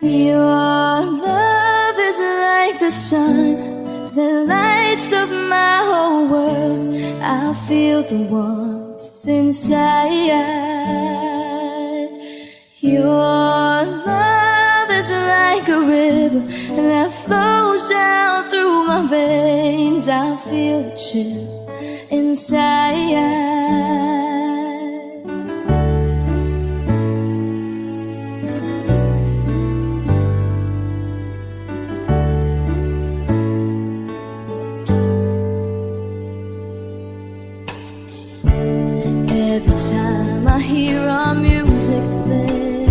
Speaker 1: Your love is like the sun that lights up my whole world. I feel the warmth inside. Your love is like a river that flows down through my veins. I feel the chill inside. Every time I hear our music play,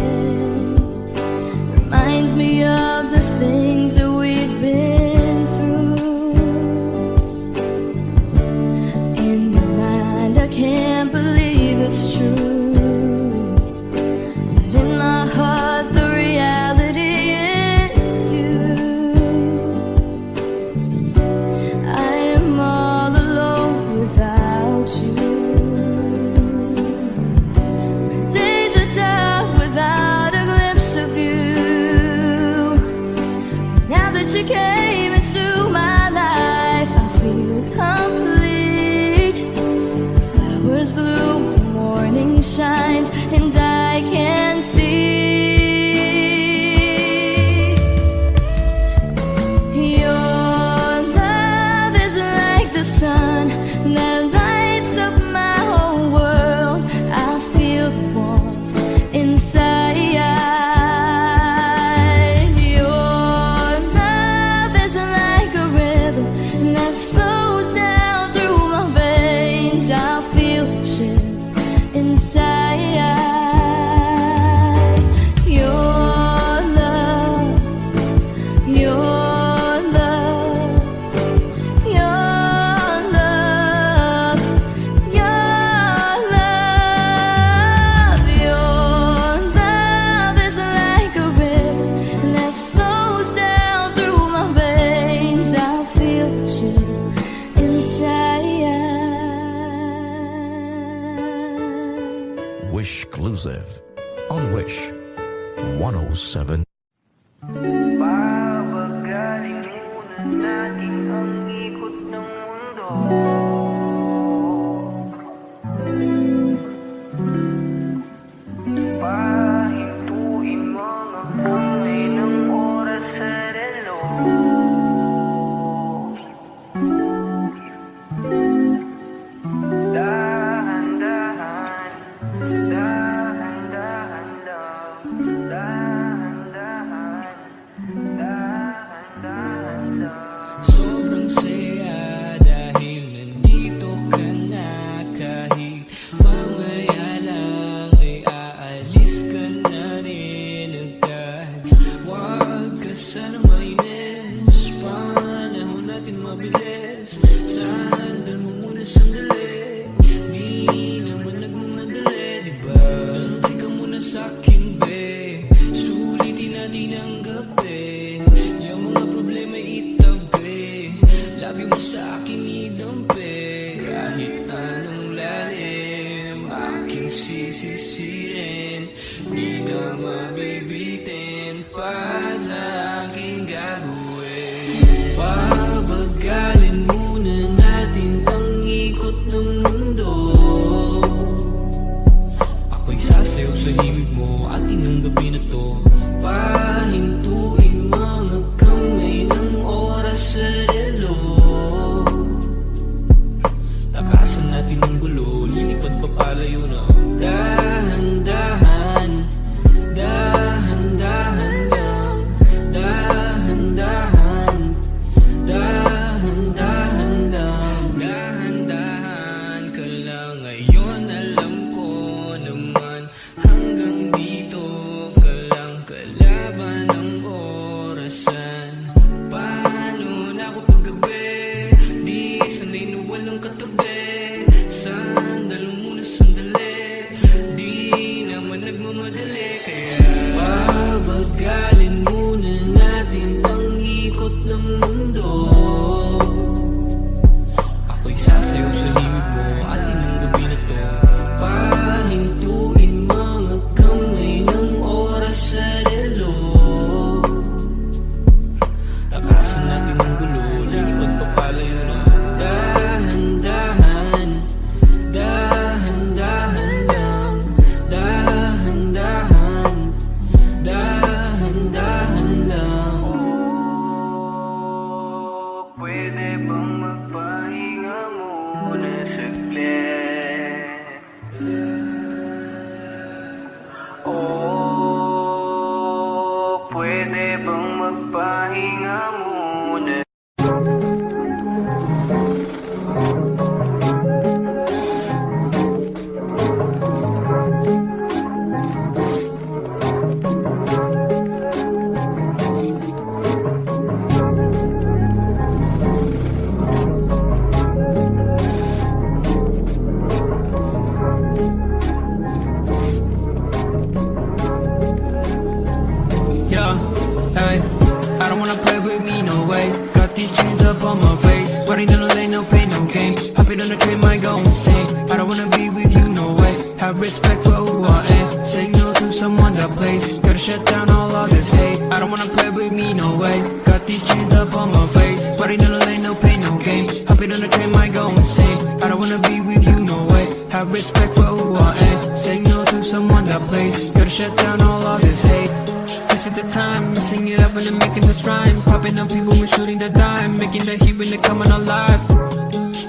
Speaker 1: reminds me of the things that we've been through. In my mind I can't believe it's true, but in my heart the reality is you. I am all alone without you. You came into my life, I feel complete. The flowers bloom, the morning shines, and I can see. Your love is like the sun that lights up my whole world. I feel the warmth inside.
Speaker 9: Wish exclusive on Wish 107.
Speaker 3: Babagaling muna natin ang ikot ng mundo. Pahintuin mga kamay ng oras sa relo.
Speaker 6: Sobrang saya dahil nandito ka na. Kahit mamaya lang ay aalis ka na rin agad. Huwag ka sana mainis, panahon natin mabilis. Sandal mo muna sandali, di naman nagmamadali, diba? Tantay ka muna sa'kin, be. Sulitin natin ang gabi. Yung mga problema itabi, labi mo sa akin idampi. Kahit anong lalim, aking sisisirin, di na mabibitin pa sa aking gagawin. Pabagalin muna natin ang ikot ng mundo. Ako'y sasayaw sa himig mo, atin ang gabi na to. Pahintuin mga kamay ng oras sa relo. Takasan natin ang gulo, lilipad pa palayo na. Dahan-dahan, dahan-dahan lang. Dahan-dahan, dahan-dahan lang. Dahan-dahan walang katabi. Sandalo muna sandali, di naman nagmamadali. Kaya pabagalin muna natin ang ikot ng mundo. Ako'y sasayaw sa limit mo, atin ang gabi na to. Pahintuin mga kamay ng oras sa relo. Takasan natin ang gulo, lilipad pa palayo na. Dahan-dahan, dahan-dahan lang. Dahan-dahan, dahan-dahan lang. Pwede bang magpahinga muna saglit? Oh, pwede bang magpahinga muna? Yeah, hey, I don't wanna play with me, no way. Got these chains up on my face. Sweating in the lane, no pain, no gain. Hopping on the train, might go insane. I don't wanna be with you, no way. Have respect for who I am. Say no to someone that plays. Gotta shut down all of this hate. I don't wanna play with me, no way. Got these chains up on my face. Sweating in the lane, no pain, no gain. Hopping on the train, might go insane. I don't wanna be with you, no way. Have respect for who I am. Say no to someone that plays. Gotta shut down all of this hate. This is the time, messing it up and I'm making this rhyme. Popping up people, we're shooting the dime. Making the heat when they're coming alive.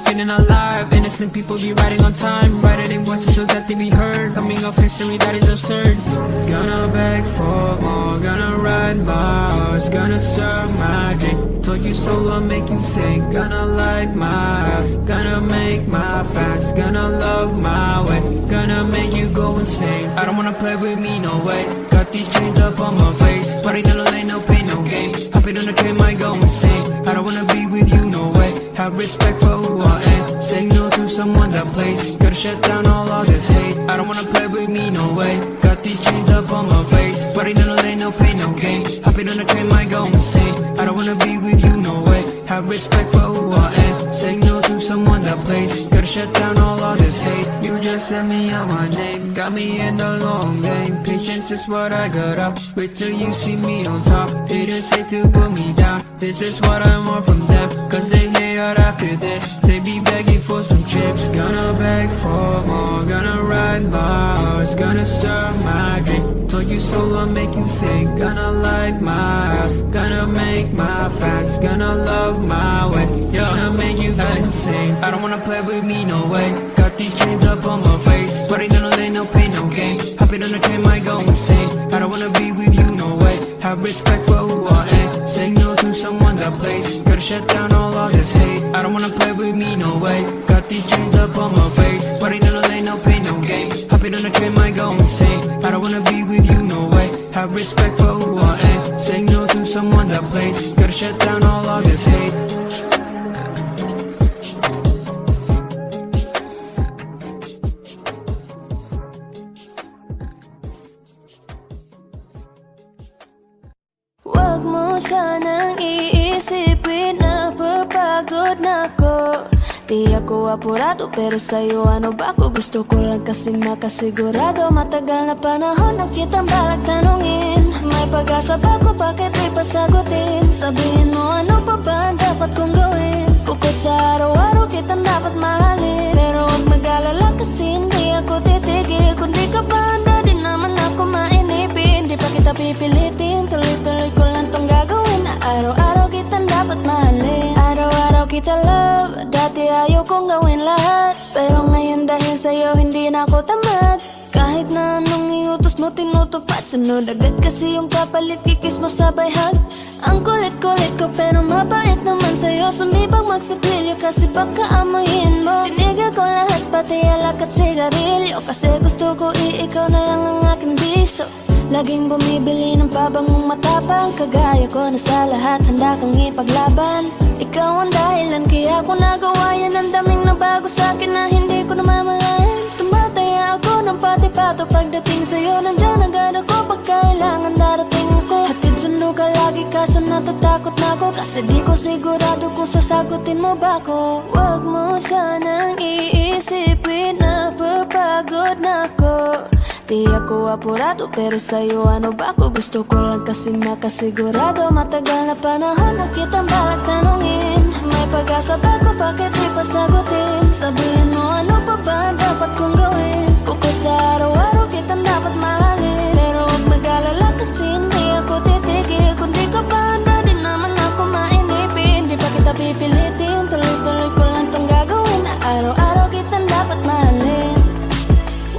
Speaker 6: Feeling alive, innocent people be riding on time. Writing in voices so that they be heard. Coming off history that is absurd. Gonna beg for more, gonna ride my horse. Gonna serve my drink. Told you so, I'll make you think. Gonna light my, gonna make my fans. Gonna love my way, gonna make you go insane. I don't wanna play with me, no way. Got these chains up on my face. Sweating in the lane, no pain, no gain. Hopping on the train, might go insane. I don't wanna be with you, no way. Have respect for who I am. Say no to someone that plays. Gotta shut down all of this hate. I don't wanna play with me, no way. Got these chains up on my face. Sweating in the lane, no pain, no gain. Hopping on the train, might go insane. I don't wanna be with you, no way. Have respect for who I am. Say no to someone that plays. Gotta shut down all of this hate. You just sent me out my name. Got me in the long game. Patience is what I got up. Wait till you see me on top. Haters hate to put me down. This is what I want from them. Cause they hate out after this. They be begging for some chips. Gonna beg for more. Gonna ride my horse. Gonna serve my drink. Told you so, I'll make you think. Gonna light my, gonna make my fans. Gonna love my way, gonna make you go insane. I don't wanna play with me, no way. Got these chains up on my face. Sweating in the lane, no pain, no gain. Hopping on the train, might go insane. I don't wanna be with you, no way. Have respect for who I am. Say no to someone that plays. Gotta shut down all of this hate. I don't wanna play with me, no way. Got these chains up on my face. Sweating in the lane, no pain, no gain. Hopping on the train, might go insane. I don't wanna be with you, no way. Have respect for who I am. Say no to someone that plays. Gotta shut down all of this hate.
Speaker 1: Wag mo sanang iisipin na papagod na ako. Di ako apurado pero sa'yo ano ba ako? Gusto ko lang kasing makasigurado. Matagal na panahon na kitang balak tanungin. May pag-asa ba ko? Bakit di pa sagutin? Sabihin mo ano pa ba ang dapat kong gawin? Bukod sa araw-araw kitang dapat mahalin. Pero huwag mag-alala kasi hindi ako titigil. Kung di ka ba handa din naman ako mainipin. Di pa kita pipilitin. Tuloy-tuloy ko lang tong gagawin. Na araw-araw kitang dapat mahalin. Araw-araw kita love. Dati ayaw kong gawin lahat. Pero ngayon dahil sa'yo hindi na ako tamad. Kahit na anong iutos mo tinutupad. Sunod agad kasi yung kapalit. Kikis mo sabay hug. Ang kulit-kulit ko pero mabait naman sa'yo. Sumibang magsipilyo kasi baka amoyin mo. Tinigil ko lahat pati alak at sigarilyo. Kasi gusto ko ikaw na lang ang aking biso. Laging bumibili ng pabangong matapang. Kagaya ko na sa lahat handa kang ipaglaban. Ikaw ang dahilan kaya ko nagawa yan. Ang daming nabago sa'kin na hindi ko namamalayan. Tumataya ako ng pati-pato pagdating sa'yo. Nandyan agad ako pag kailangan darating ako. Hatid sundo ka lagi kaso natatakot na ako. Kasi di ko sigurado kung sasagutin mo ba ko. Huwag mo sanang iisipin na papagod na ako. Di ako apurado pero sa'yo ano ba ako? Gusto ko lang kasi makasigurado. Matagal na panahon na kitang balak tanungin. May pag-asa ba ko bakit di pa sagutin? Sabihin mo ano pa ba ang dapat kong gawin? Bukod sa araw-araw kitang dapat mahalin. Pero huwag mag-alala kasi hindi ako titigil. Kung di ka pa handa din naman ako mainipin. Di pa kita pipilitin, tuloy-tuloy ko lang tong gagawin. Na araw-araw kitang dapat mahalin.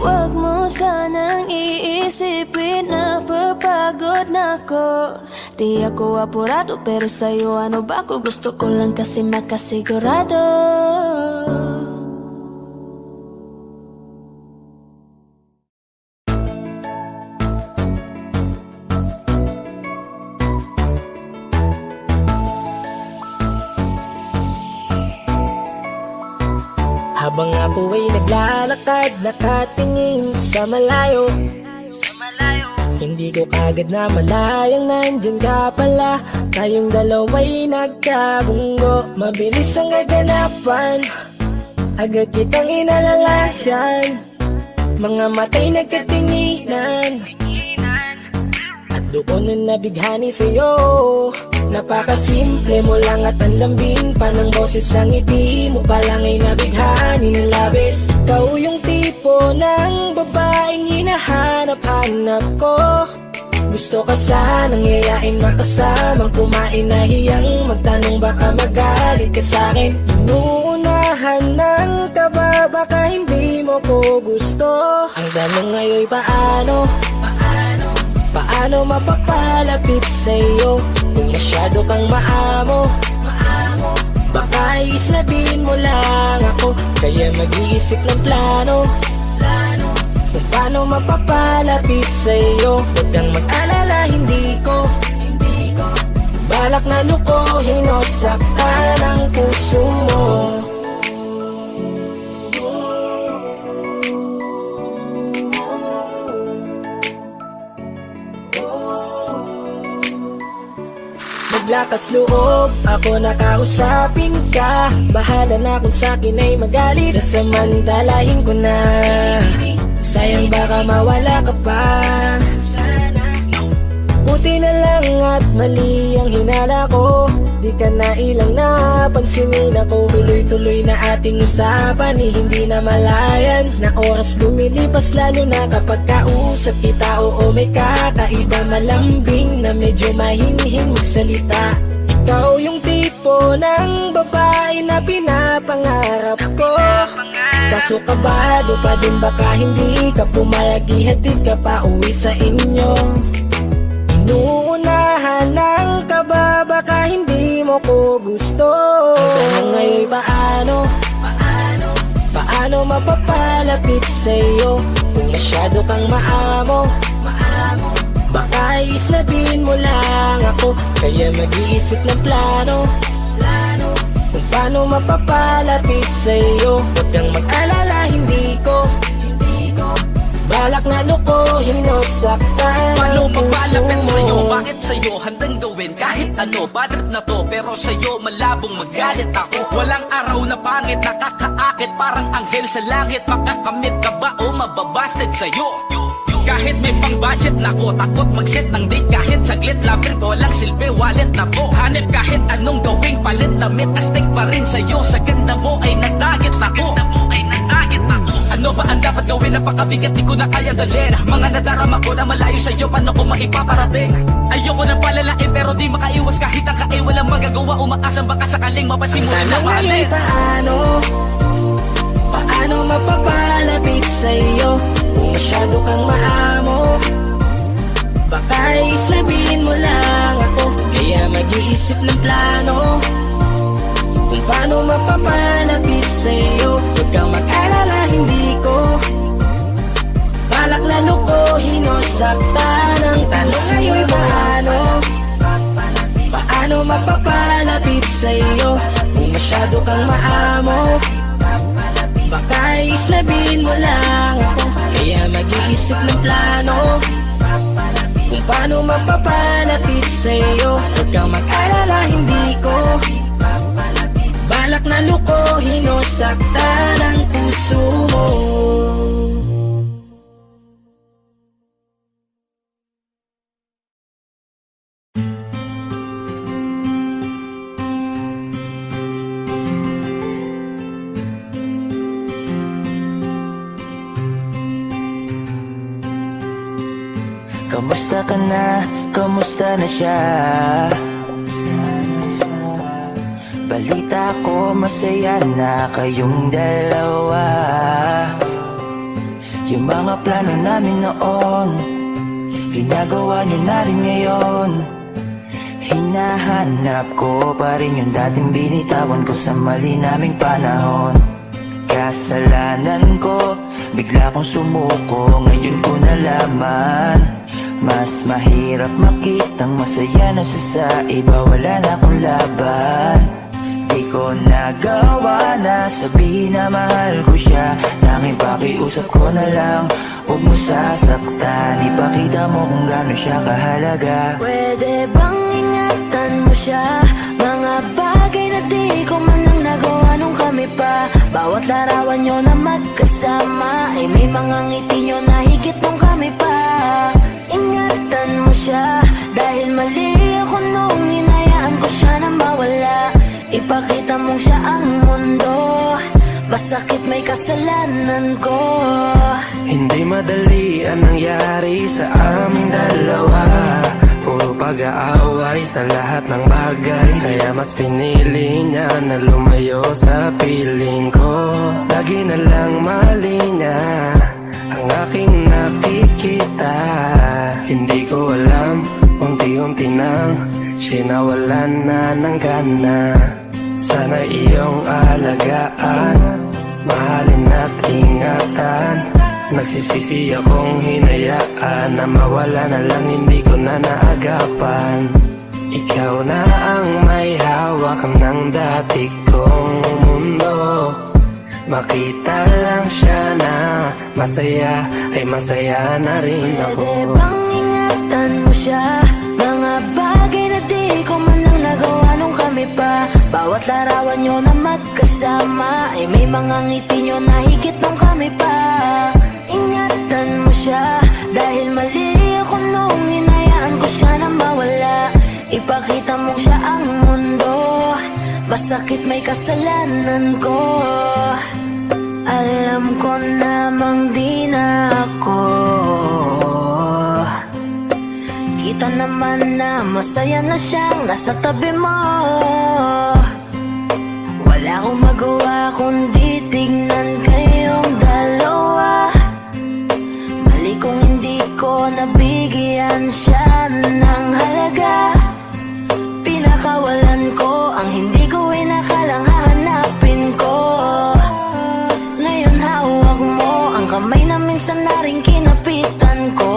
Speaker 1: Huwag mo sanang iisipin na papagod na ako. Di ako apurado pero sa'yo ano ba ako? Gusto ko lang kasi makasigurado.
Speaker 4: Habang ako ay naglalakad, nakatingin sa malayo, hindi ko kagad na malayang nandyan ka pala. Tayong dalawa'y nagkabunggo, mabilis ang gaganapan, agad kitang inalalayan. Mga matay nagkatinginan, at doon na nabighani sa'yo. Napakasimple mo lang at ang lambing pa ng boses. Ang ngiti mo pa lang ay nabighani ng labis. Ikaw yung tipo ng babaeng hinahanap-hanap ko. Gusto ka sanang yayain makasamang kumain na hiyang magtanong baka magalit ka sa'kin. Inuunahan ng kaba baka hindi mo ko gusto. Ang tanong ngayon paano? Paano mapapalapit sa'yo kung masyado kang maamo? Baka islabin mo lang ako, kaya mag-iisip ng plano kung paano mapapalapit sa'yo. Huwag kang mag-alala, hindi ko balak na lukuhin o saktan ang puso mo. Maglakas loob, ako nakausapin ka. Bahala na kung sa'kin ay magalit. Sasamantalahin ko na, sayang baka mawala ka pa. Buti na lang at mali ang hinala ko. Di ka na ilang napansinin ako. Tuloy-tuloy na ating usapan, hindi na malayan. Na oras lumilipas lalo na kapag kausap kita. Oo may kakaiba, malambing na medyo mahinhin magsalita. Ikaw yung tipo ng babae na pinapangarap ko. Kaso kabado pa din baka hindi ka pumayag. Ihatid ka pa uwi sa inyo. Inuunahan ng kaba baka hindi mo ko gusto. Ang tanong ngayon paano mapapalapit sa'yo kung masyado kang maamo? Baka islabin mo lang ako, kaya mag-iisip ng plano kung paano mapapalapit sa'yo. Huwag kang mag-alala, hindi ko balak na lukuhin o saktan ang puso mo.
Speaker 6: Sa'yo, bakit sa'yo handang gawin kahit ano? Bad trip na to, pero sa'yo malabong magalit ako. Walang araw na pangit, nakakaakit parang anghel sa langit. Makakamit ka ba o mababasted sa'yo? Kahit may pang budget na ko, takot mag-set ng date kahit saglit. Labir ko lang silbi, wallet na to. Hanip kahit anong gawing palit, damit astig pa rin sa'yo. Sa ganda mo ay nagtarget ako. Ano ba ang dapat gawin? Napakabigat, di ko na kaya dalhin. Mga nadarama ko na malayo sa'yo, paano ko maipaparating? Ayoko na palalain pero di makaiwas kahit ang kae. Walang magagawa, umakasang baka sakaling mapansin mo na mahalin.
Speaker 4: Paano mapapalapit sa'yo kung masyado kang maamo? Baka islabin mo lang ako, kaya mag-iisip ng plano kung paano mapapalapit sa'yo. Huwag kang mag-alala, hindi ko balak na lukuhin o saktan
Speaker 3: Ang tanong ngayon paano? Paano mapapalapit sa'yo kung masyado kang maamo? Baka islabin mo lang ako, kaya mag-iisip ng plano kung paano mapapalapit sa'yo. Huwag kang mag-alala, hindi ko balak na lukohin o saktan ang puso mo. Kamusta ka na? Kamusta na siya? Balita ko masaya na kayong dalawa. Yung mga plano namin noon, ginagawa niyo na rin ngayon. Hinahanap ko pa rin yung dating binitawan ko sa mali naming panahon. Kasalanan ko, bigla kong sumuko, ngayon ko nalaman. Mas mahirap makitang masaya na siya sa iba, wala na akong laban. Di ko nagawa na sabihin na mahal ko siya, tanging pakiusap ko na lang, huwag mo sasaktan. Ipakita mo kung gano'n siya kahalaga.
Speaker 1: Pwede bang ingatan mo siya? Mga bagay na di ko man lang nagawa nung kami pa. Bawat larawan nyo na magkasama ay may mga ngiti nyo na higit nung kami pa. Ingatan mo siya dahil mali ako nung hinayaan ko siya na mawala. Ipakita mong siya ang mundo, masakit may kasalanan ko.
Speaker 3: Hindi madali ang nangyari sa aming dalawa. Puro pag-aaway sa lahat ng bagay, kaya mas pinili niya na lumayo sa piling ko. Lagi na lang mali niya ang aking nakikita. Hindi ko alam, unti-unti nang sinawalan na ng gana. Sana iyong alagaan, mahalin at ingatan. Nagsisisi akong hinayaan na mawala na lang, hindi ko na naagapan. Ikaw na ang may hawak ng dati kong mundo. Makita lang siya na masaya, ay masaya na rin ako.
Speaker 1: Pwede bang ingatan mo siya? Mga bagay na di ko man lang nagawa nung kami pa. Bawat larawan nyo na magkasama ay may mga ngiti nyo na higit nung kami pa. Ingatan mo siya dahil mali ako nung hinayaan ko siya na mawala. Ipakita mo siya ang mundo, masakit may kasalanan ko. Alam ko namang di na ako. Kita naman na masaya na siyang nasa tabi mo. Wala akong magawa kundi tignan kayong dalawa. Mali kung hindi ko nabigyan siya ng halaga. Pinakawalan ko ang hindi ko inakalang hahanapin ko. Ngayon hawak mo ang kamay na minsan na rin kinapitan ko.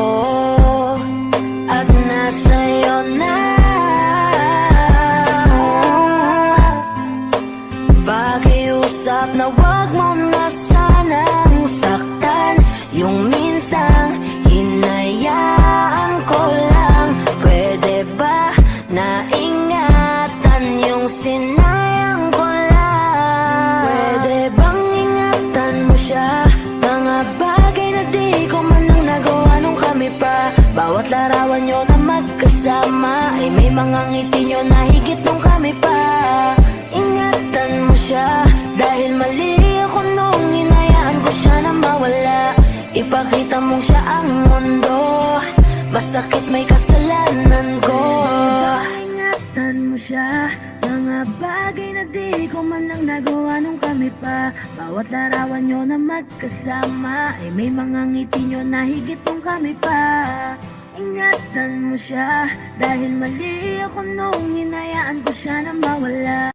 Speaker 1: At nasa'yo na. Pakiusap na wag mo na sanang saktan. Yung minsan hinayaan ko lang. Pwede ba na ingatan yung sinayang ko lang? Pwede bang ingatan mo siya? Mga bagay na di ko man lang nagawa nung kami pa. Bawat larawan nyo na magkasama ay may mga ngiti nyo na higit nung kami pa. Ingatan mo siya dahil mali ako nung hinayaan ko siya na mawala. Ipakita mong siya ang mundo, masakit may kasalanan ko. Ingatan mo siya, mga bagay na di ko man lang nagawa nung kami pa. Bawat larawan nyo na magkasama ay may mga ngiti nyo na higit nung kami pa. Ingatan mo siya dahil mali ako nung hinayaan ko siya na mawala.